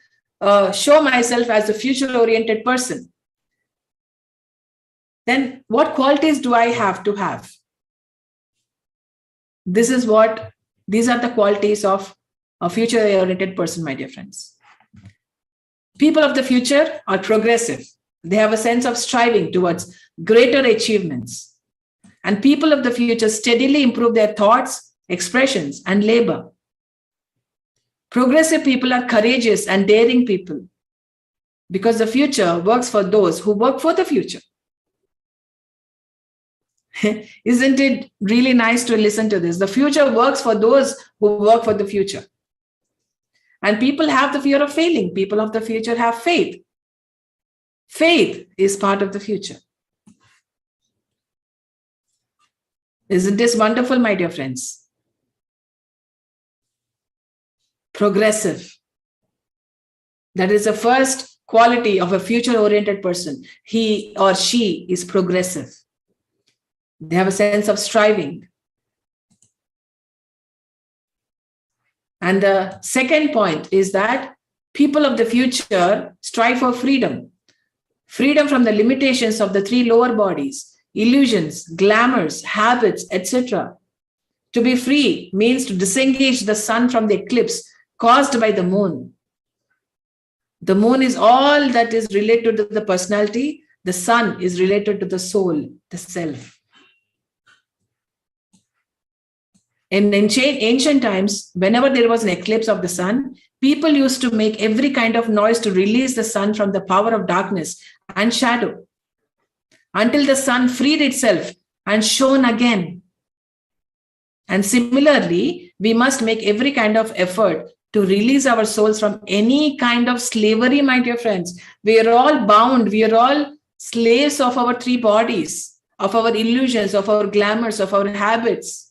show myself as a future-oriented person, then what qualities do I have to have? These are the qualities of a future-oriented person, my dear friends. People of the future are progressive. They have a sense of striving towards greater achievements. And people of the future steadily improve their thoughts, expressions, and labor. Progressive people are courageous and daring people because the future works for those who work for the future. Isn't it really nice to listen to this? The future works for those who work for the future. And people have the fear of failing. People of the future have faith. Faith is part of the future. Isn't this wonderful, my dear friends? Progressive. That is the first quality of a future-oriented person. He or she is progressive. They have a sense of striving. And the second point is that people of the future strive for freedom. Freedom from the limitations of the 3 lower bodies, illusions, glamours, habits, etc. To be free means to disengage the sun from the eclipse caused by the moon. The moon is all that is related to the personality. The sun is related to the soul, the self. In ancient times, whenever there was an eclipse of the sun, people used to make every kind of noise to release the sun from the power of darkness and shadow until the sun freed itself and shone again. And similarly, we must make every kind of effort to release our souls from any kind of slavery, my dear friends. We are all bound. We are all slaves of our 3 bodies, of our illusions, of our glamours, of our habits.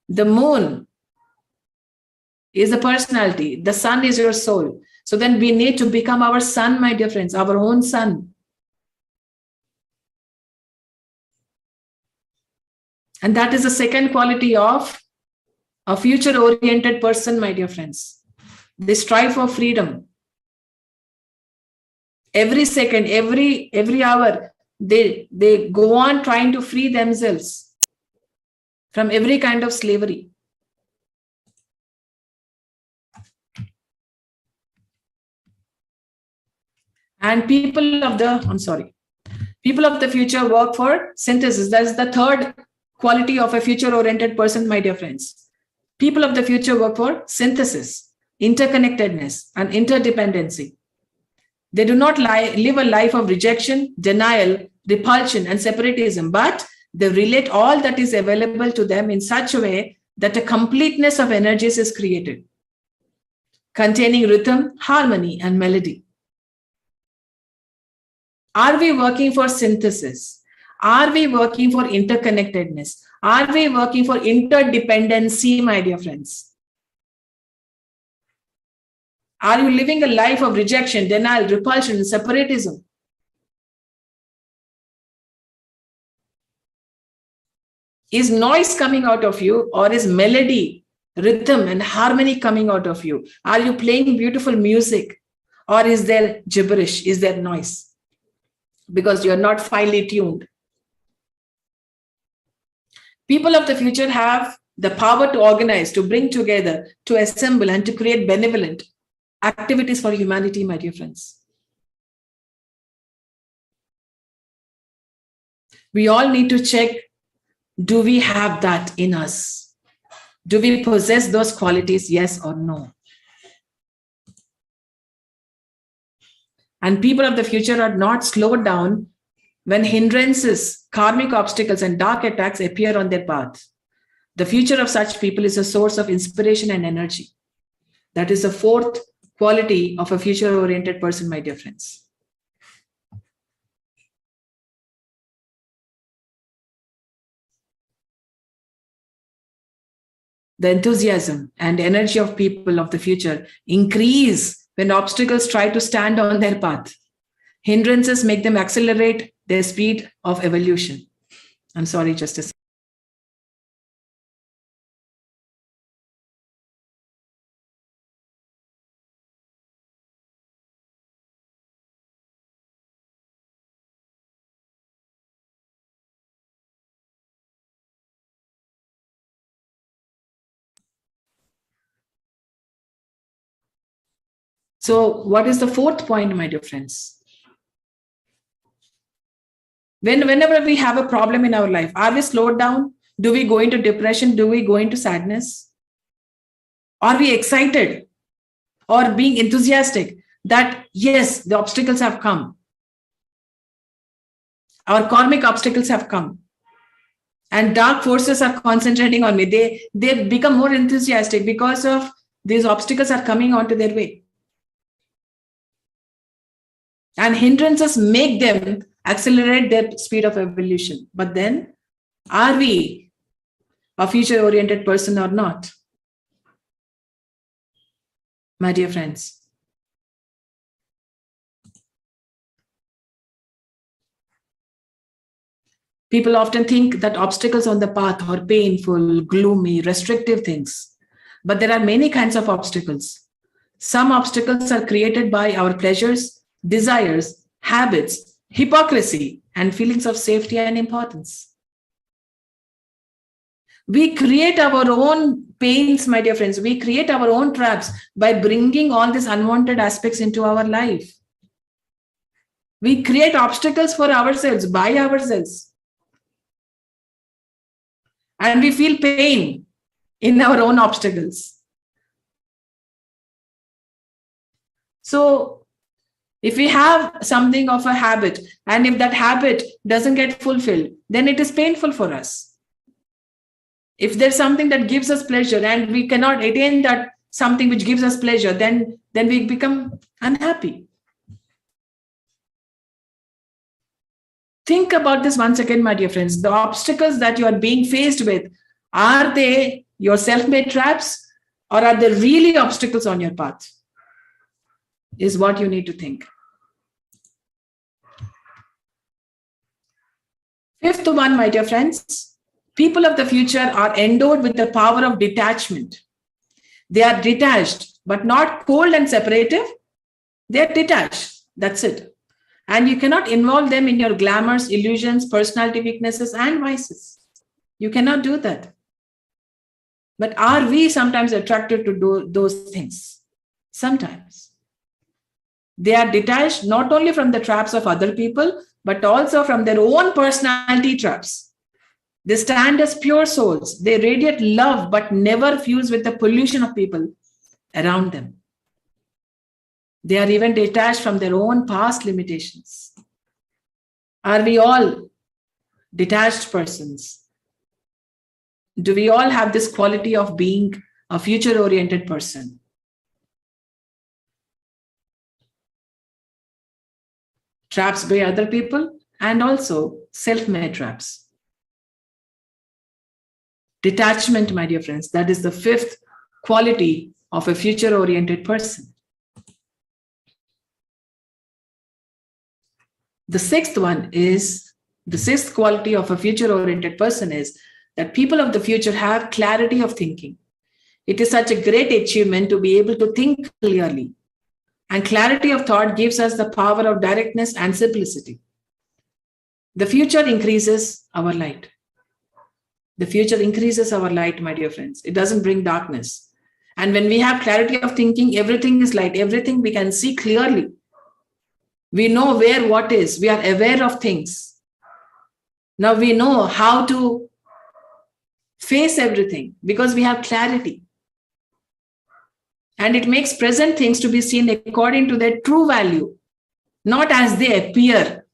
The moon is a personality. The sun is your soul. So then we need to become our sun, my dear friends, our own sun. And that is the second quality of a future-oriented person, my dear friends. They strive for freedom. Every second, every hour, they go on trying to free themselves from every kind of slavery. And people of the future work for synthesis. That's the third quality of a future-oriented person, my dear friends. People of the future work for synthesis, interconnectedness, and interdependency. They do not live a life of rejection, denial, repulsion, and separatism, but they relate all that is available to them in such a way that a completeness of energies is created, containing rhythm, harmony, and melody. Are we working for synthesis? Are we working for interconnectedness? Are we working for interdependency, my dear friends? Are you living a life of rejection, denial, repulsion, and separatism? Is noise coming out of you, or is melody, rhythm, and harmony coming out of you? Are you playing beautiful music, or is there gibberish? Is there noise? Because you're not finely tuned. People of the future have the power to organize, to bring together, to assemble, and to create benevolent activities for humanity, my dear friends. We all need to check, do we have that in us? Do we possess those qualities, yes or no? And people of the future are not slowed down when hindrances, karmic obstacles, and dark attacks appear on their path. The future of such people is a source of inspiration and energy. That is the fourth quality of a future-oriented person, my dear friends. The enthusiasm and energy of people of the future increase when obstacles try to stand on their path. Hindrances make them accelerate their speed of evolution. I'm sorry, just a second. So what is the fourth point, my dear friends? Whenever we have a problem in our life, are we slowed down? Do we go into depression? Do we go into sadness? Are we excited or being enthusiastic that, yes, the obstacles have come? Our karmic obstacles have come. And dark forces are concentrating on me. They become more enthusiastic because of these obstacles are coming onto their way. And hindrances make them accelerate their speed of evolution. But then, are we a future-oriented person or not? My dear friends. People often think that obstacles on the path are painful, gloomy, restrictive things. But there are many kinds of obstacles. Some obstacles are created by our pleasures, desires, habits, hypocrisy, and feelings of safety and importance. We create our own pains, my dear friends. We create our own traps by bringing all these unwanted aspects into our life. We create obstacles for ourselves, by ourselves. And we feel pain in our own obstacles. So, if we have something of a habit, and if that habit doesn't get fulfilled, then it is painful for us. If there's something that gives us pleasure and we cannot attain that something which gives us pleasure, then we become unhappy. Think about this once again, my dear friends. The obstacles that you are being faced with, are they your self-made traps or are they really obstacles on your path? Is what you need to think. Fifth one, my dear friends, people of the future are endowed with the power of detachment. They are detached, but not cold and separative. They are detached. That's it. And you cannot involve them in your glamours, illusions, personality weaknesses, and vices. You cannot do that. But are we sometimes attracted to do those things? Sometimes. They are detached not only from the traps of other people, but also from their own personality traps. They stand as pure souls. They radiate love, but never fuse with the pollution of people around them. They are even detached from their own past limitations. Are we all detached persons? Do we all have this quality of being a future-oriented person? Traps by other people and also self-made traps. Detachment, my dear friends, that is the fifth quality of a future-oriented person. The sixth quality of a future-oriented person is that people of the future have clarity of thinking. It is such a great achievement to be able to think clearly. And clarity of thought gives us the power of directness and simplicity. The future increases our light. The future increases our light, my dear friends. It doesn't bring darkness. And when we have clarity of thinking, everything is light. Everything we can see clearly. We know where what is. We are aware of things. Now we know how to face everything because we have clarity. And it makes present things to be seen according to their true value, not as they appear.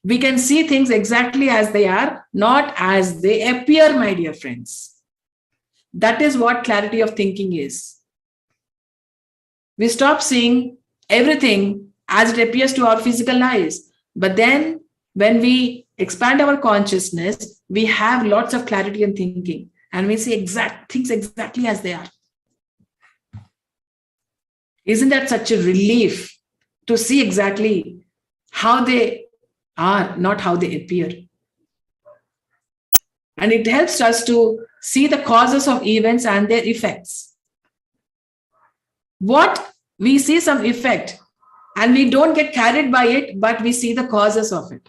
We can see things exactly as they are, not as they appear, my dear friends. That is what clarity of thinking is. We stop seeing everything as it appears to our physical eyes. But then when we expand our consciousness, we have lots of clarity in thinking and we see things exactly as they are. Isn't that such a relief to see exactly how they are, not how they appear? And it helps us to see the causes of events and their effects. What we see some effect and we don't get carried by it, but we see the causes of it.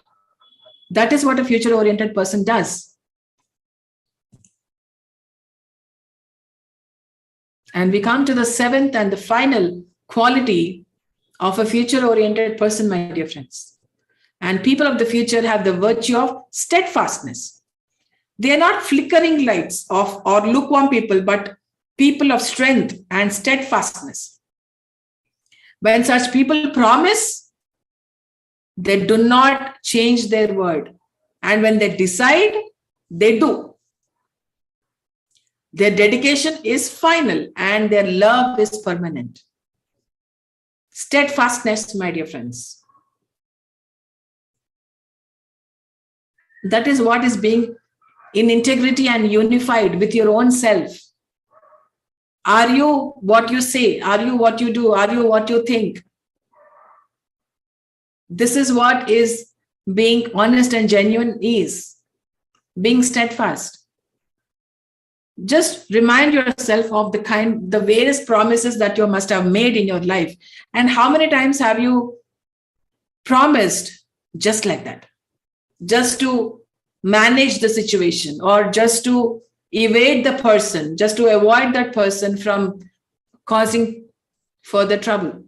That is what a future-oriented person does. And we come to the seventh and the final quality of a future-oriented person, my dear friends. And people of the future have the virtue of steadfastness. They are not flickering lights or lukewarm people, but people of strength and steadfastness. When such people promise, they do not change their word. And when they decide, they do. Their dedication is final and their love is permanent. Steadfastness, my dear friends. That is what is being in integrity and unified with your own self. Are you what you say? Are you what you do? Are you what you think? This is what is being honest and genuine is. Being steadfast. Just remind yourself of the various promises that you must have made in your life. And how many times have you promised just like that? Just to manage the situation or just to evade the person, just to avoid that person from causing further trouble.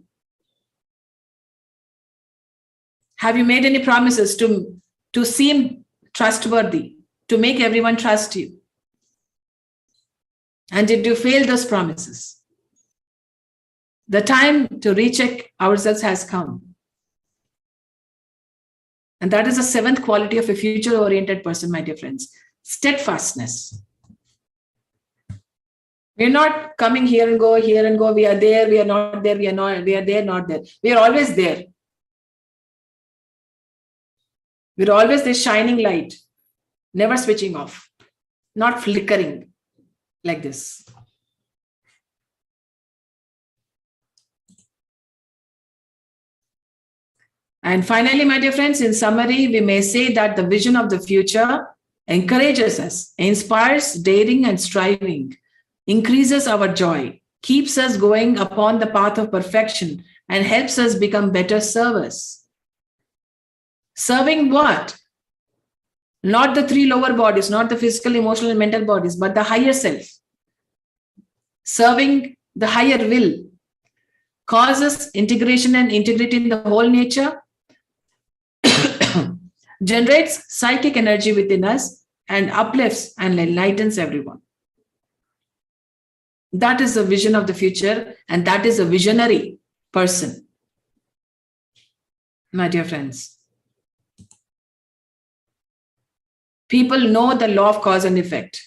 Have you made any promises to seem trustworthy, to make everyone trust you? And did you fail those promises? The time to recheck ourselves has come. And that is the seventh quality of a future-oriented person, my dear friends. Steadfastness. We're not coming here and go. We are there, we are not there, we are there, not there. We are always there. We're always this shining light, never switching off, not flickering like this. And finally, my dear friends, in summary, we may say that the vision of the future encourages us, inspires daring and striving, increases our joy, keeps us going upon the path of perfection, and helps us become better servers. Serving what? Not the three lower bodies, not the physical, emotional, and mental bodies, but the higher self. Serving the higher will causes integration and integrity in the whole nature, generates psychic energy within us, and uplifts and enlightens everyone. That is the vision of the future, and that is a visionary person, my dear friends. People know the law of cause and effect.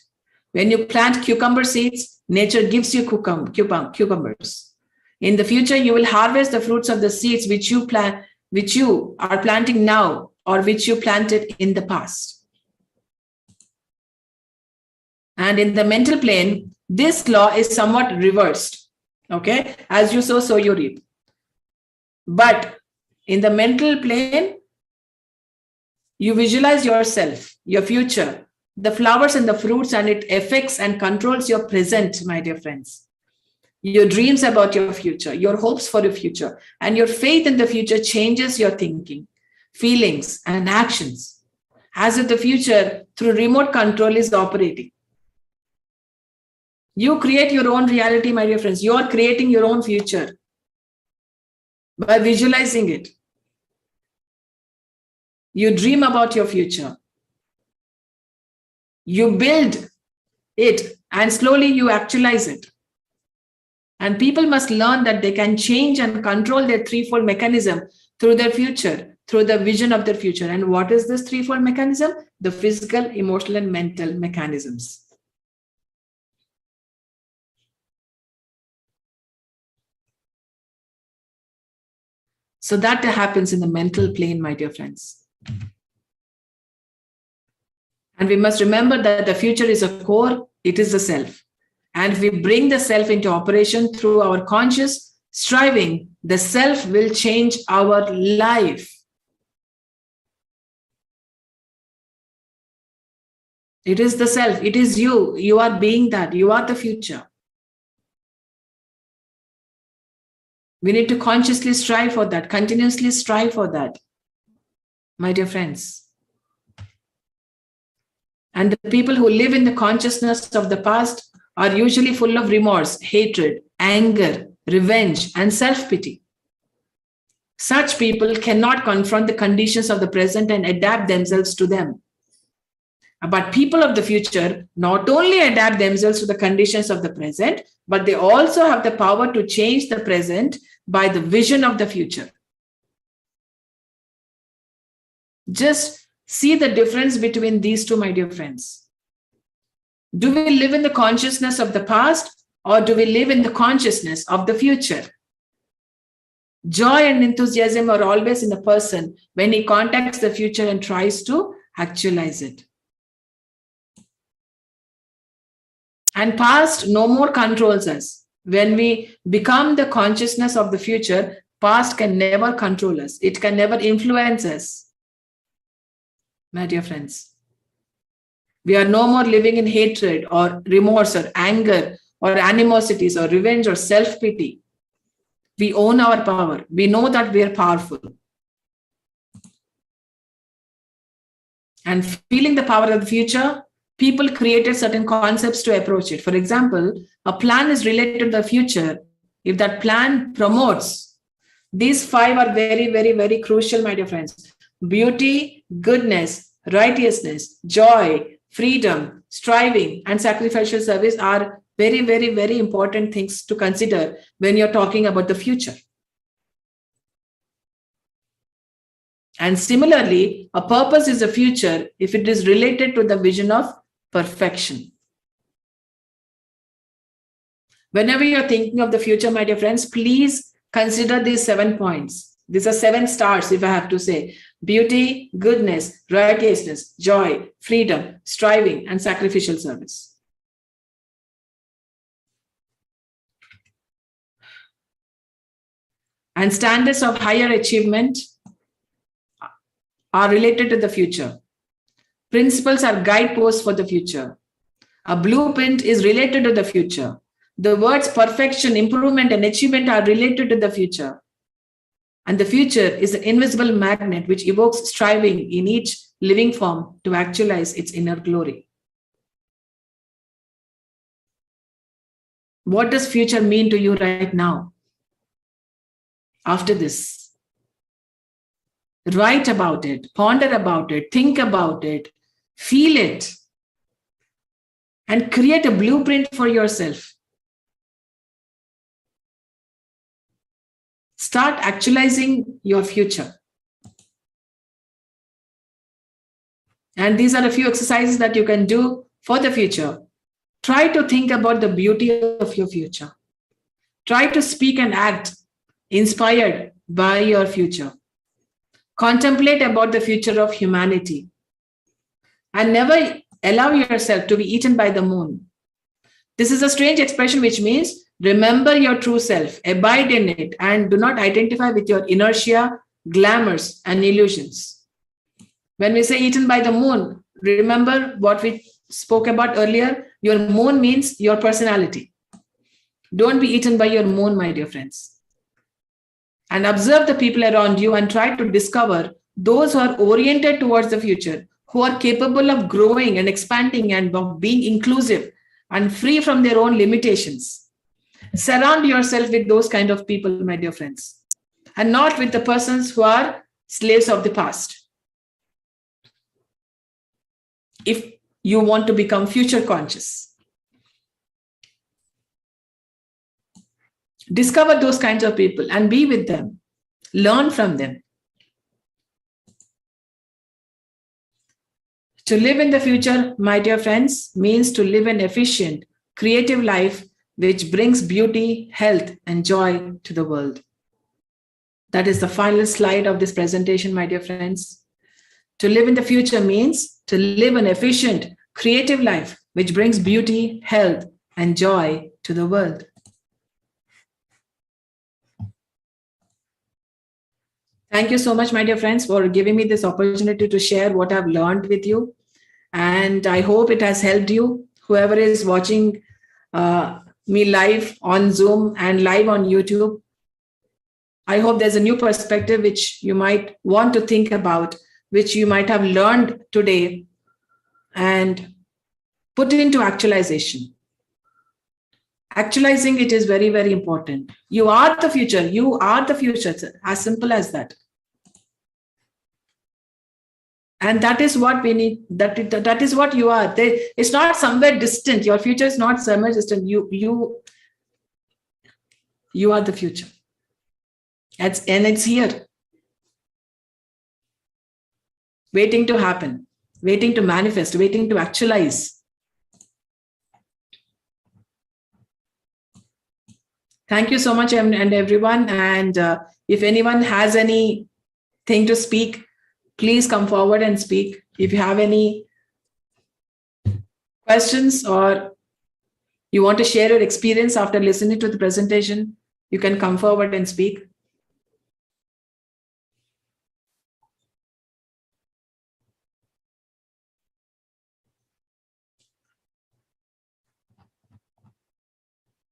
When you plant cucumber seeds, nature gives you cucumbers. In the future, you will harvest the fruits of the seeds which you are planting now or which you planted in the past. And in the mental plane, this law is somewhat reversed. Okay? As you sow, so you reap. But in the mental plane, you visualize yourself, your future, the flowers and the fruits, and it affects and controls your present, my dear friends. Your dreams about your future, your hopes for your future, and your faith in the future changes your thinking, feelings, and actions, as if the future through remote control is operating. You create your own reality, my dear friends. You are creating your own future by visualizing it. You dream about your future. You build it and slowly you actualize it. And people must learn that they can change and control their threefold mechanism through their future through the vision of their future. And what is this threefold mechanism? The physical, emotional, and mental mechanisms. So that happens in the mental plane, my dear friends. And we must remember that the future is a core, it is the self. And if we bring the self into operation through our conscious striving, the self will change our life. It is the self, it is you. You are being that, you are the future. We need to consciously strive for that, continuously strive for that, my dear friends. And the people who live in the consciousness of the past are usually full of remorse, hatred, anger, revenge, and self-pity. Such people cannot confront the conditions of the present and adapt themselves to them. But people of the future not only adapt themselves to the conditions of the present, but they also have the power to change the present by the vision of the future. Just see the difference between these two, my dear friends. Do we live in the consciousness of the past, or do we live in the consciousness of the future? Joy and enthusiasm are always in a person when he contacts the future and tries to actualize it. And past no more controls us. When we become the consciousness of the future, past can never control us. It can never influence us. My dear friends, we are no more living in hatred or remorse or anger or animosities or revenge or self-pity. We own our power. We know that we are powerful. And feeling the power of the future, people created certain concepts to approach it. For example, a plan is related to the future. If that plan promotes, these 5 are very, very, very crucial, my dear friends. Beauty, goodness, righteousness, joy, freedom, striving, and sacrificial service are very, very, very important things to consider when you're talking about the future. And similarly, a purpose is a future if it is related to the vision of perfection. Whenever you're thinking of the future, my dear friends, please consider these 7 points. These are 7 stars, if I have to say. Beauty, goodness, righteousness, joy, freedom, striving, and sacrificial service. And standards of higher achievement are related to the future. Principles are guideposts for the future. A blueprint is related to the future. The words perfection, improvement, and achievement are related to the future. And the future is an invisible magnet which evokes striving in each living form to actualize its inner glory. What does future mean to you right now? After this, write about it, ponder about it, think about it, feel it, and create a blueprint for yourself. Start actualizing your future. And these are a few exercises that you can do for the future. Try to think about the beauty of your future. Try to speak and act inspired by your future. Contemplate about the future of humanity. And never allow yourself to be eaten by the moon. This is a strange expression which means remember your true self, abide in it, and do not identify with your inertia, glamours, and illusions. When we say eaten by the moon, remember what we spoke about earlier. Your moon means your personality. Don't be eaten by your moon, my dear friends. And observe the people around you and try to discover those who are oriented towards the future, who are capable of growing and expanding and of being inclusive and free from their own limitations. Surround yourself with those kind of people, my dear friends, and not with the persons who are slaves of the past. If you want to become future conscious, discover those kinds of people and be with them. Learn from them. To live in the future, my dear friends, means to live an efficient, creative life which brings beauty, health, and joy to the world. That is the final slide of this presentation, my dear friends. To live in the future means to live an efficient, creative life which brings beauty, health, and joy to the world. Thank you so much, my dear friends, for giving me this opportunity to share what I've learned with you. And I hope it has helped you, whoever is watching me live on Zoom and live on YouTube. I hope there's a new perspective which you might want to think about, which you might have learned today and put it into actualization. Actualizing it is very, very important. You are the future. You are the future. It's as simple as that. And that is what we need. That is what you are. It's not somewhere distant. Your future is not somewhere distant. You are the future. And it's here. Waiting to happen. Waiting to manifest. Waiting to actualize. Thank you so much, and everyone. And if anyone has anything to speak, please come forward and speak. If you have any questions or you want to share your experience after listening to the presentation, you can come forward and speak.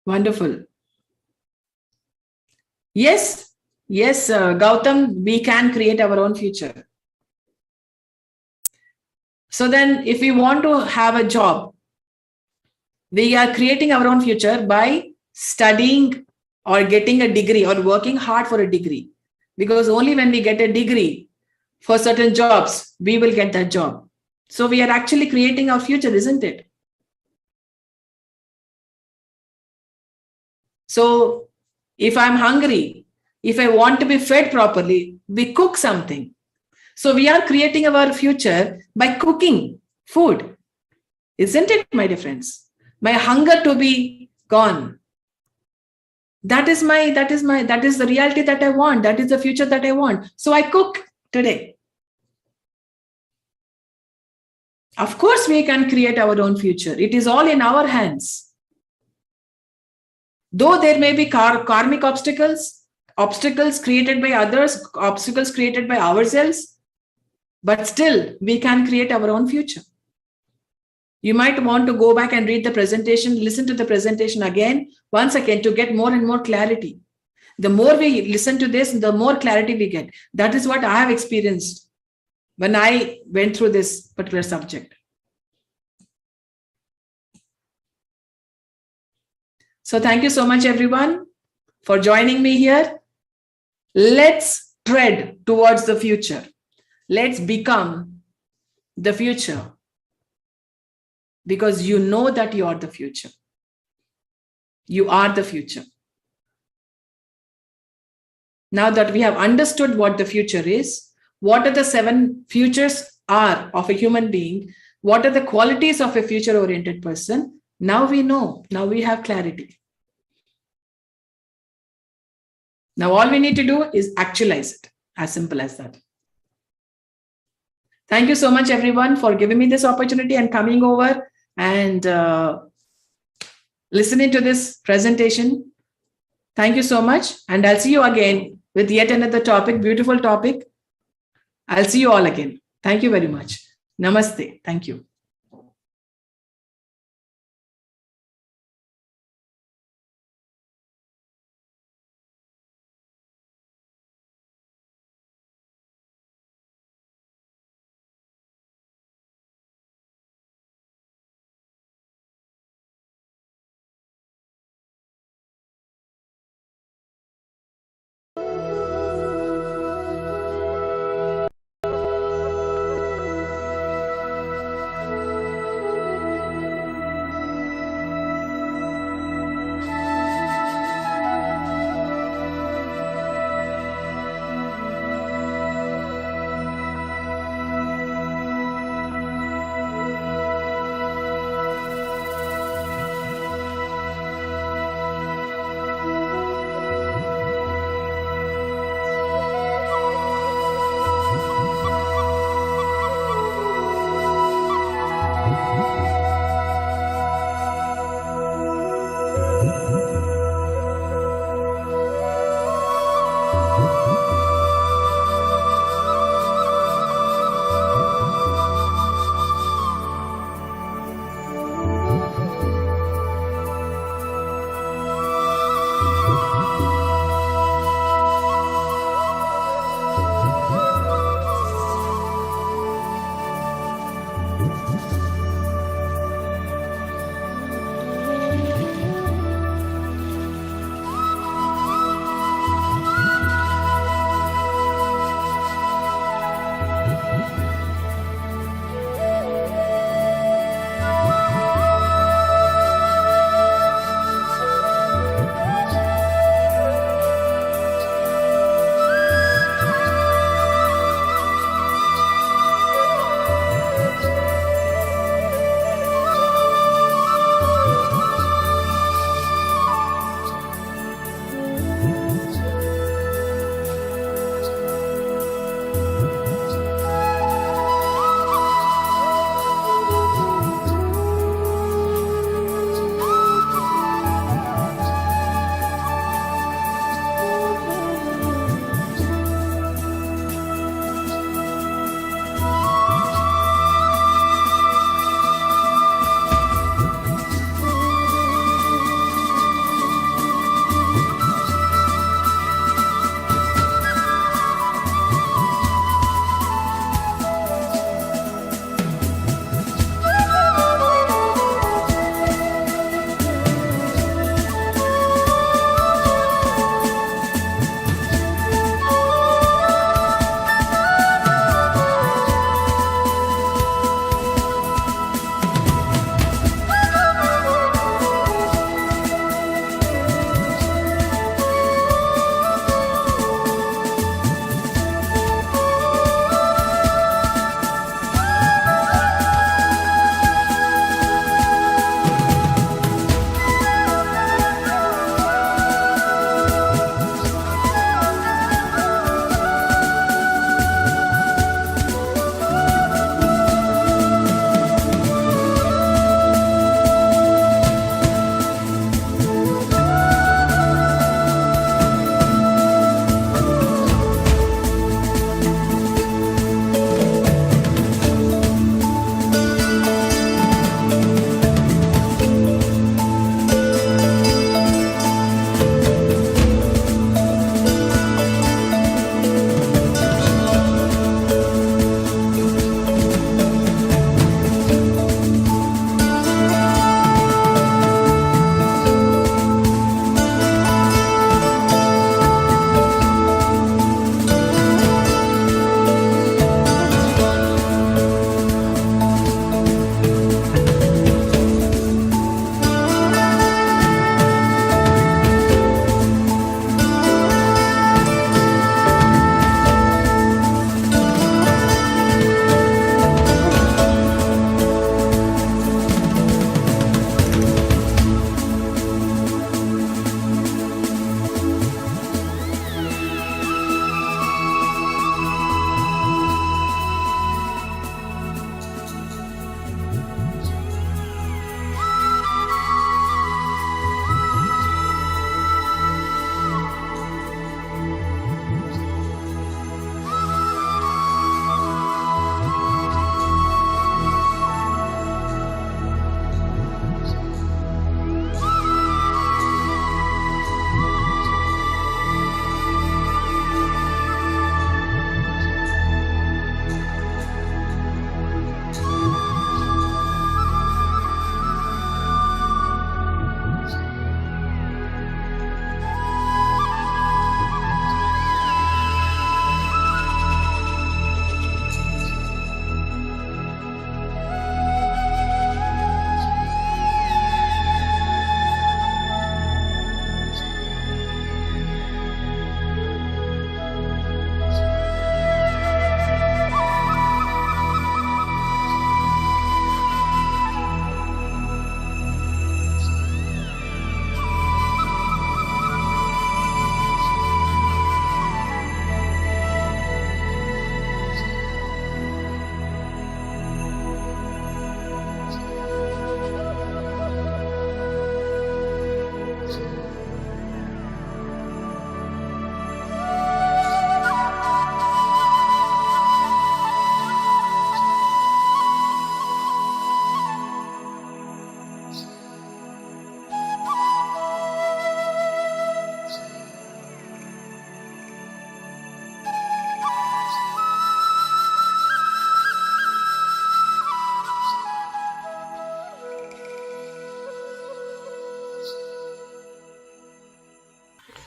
Wonderful. Yes, Gautam, we can create our own future. So then if we want to have a job, we are creating our own future by studying or getting a degree or working hard for a degree. Because only when we get a degree for certain jobs, we will get that job. So we are actually creating our future, isn't it? So if I'm hungry, if I want to be fed properly, we cook something. So we are creating our future by cooking food. Isn't it, my dear friends? My hunger to be gone. That is the reality that I want. That is the future that I want. So I cook today. Of course, we can create our own future. It is all in our hands. Though there may be karmic obstacles created by others, obstacles created by ourselves, but still we can create our own future. You might want to go back and read the presentation, listen to the presentation once again to get more and more clarity. The more we listen to this, the more clarity we get. That is what I have experienced when I went through this particular subject. So thank you so much, everyone, for joining me here. Let's tread towards the future. Let's become the future. Because you know that you are the future. You are the future. Now that we have understood what the future is, what are the 7 futures are of a human being, what are the qualities of a future-oriented person, now we know. Now we have clarity. Now all we need to do is actualize it. As simple as that. Thank you so much, everyone, for giving me this opportunity and coming over and listening to this presentation. Thank you so much. And I'll see you again with yet another topic, beautiful topic. I'll see you all again. Thank you very much. Namaste. Thank you.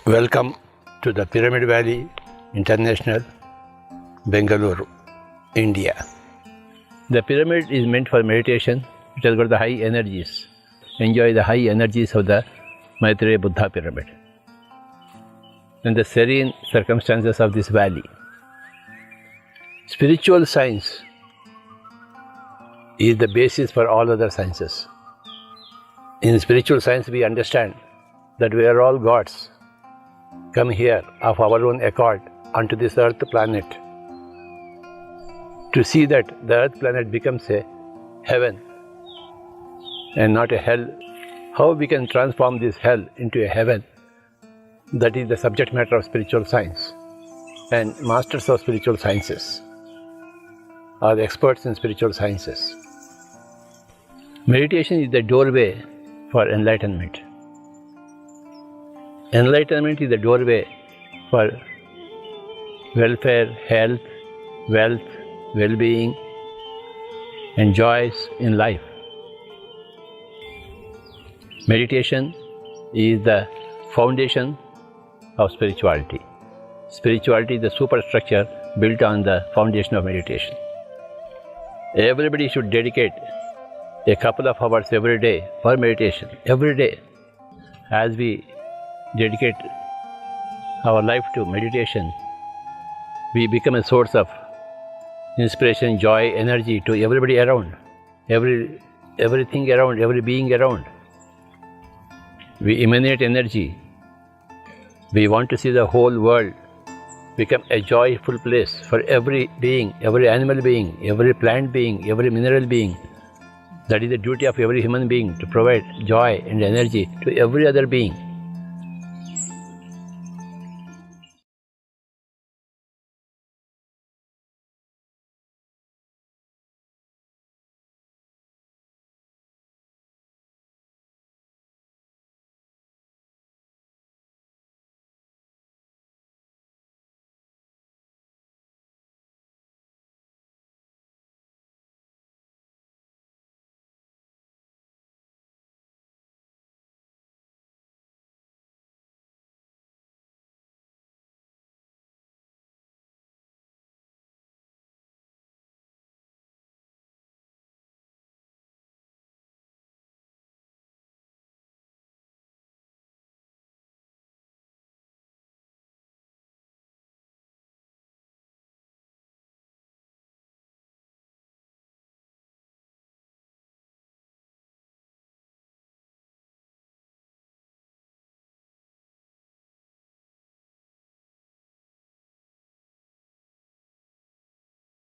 Welcome to the Pyramid Valley International, Bengaluru, India. The pyramid is meant for meditation. It has got the high energies. Enjoy the high energies of the Maitreya Buddha pyramid and the serene circumstances of this valley. Spiritual science is the basis for all other sciences. In spiritual science, we understand that we are all gods, come here of our own accord onto this earth planet to see that the earth planet becomes a heaven and not a hell. How we can transform this hell into a heaven, that is the subject matter of spiritual science. And masters of spiritual sciences are the experts in spiritual sciences. Meditation is the doorway for enlightenment. Enlightenment is the doorway for welfare, health, wealth, well-being, and joys in life. Meditation is the foundation of spirituality. Spirituality is the superstructure built on the foundation of meditation. Everybody should dedicate a couple of hours every day for meditation, every day. As we dedicate our life to meditation, we become a source of inspiration, joy, energy to everybody around, everything around, every being around. We emanate energy. We want to see the whole world become a joyful place for every being, every animal being, every plant being, every mineral being. That is the duty of every human being, to provide joy and energy to every other being.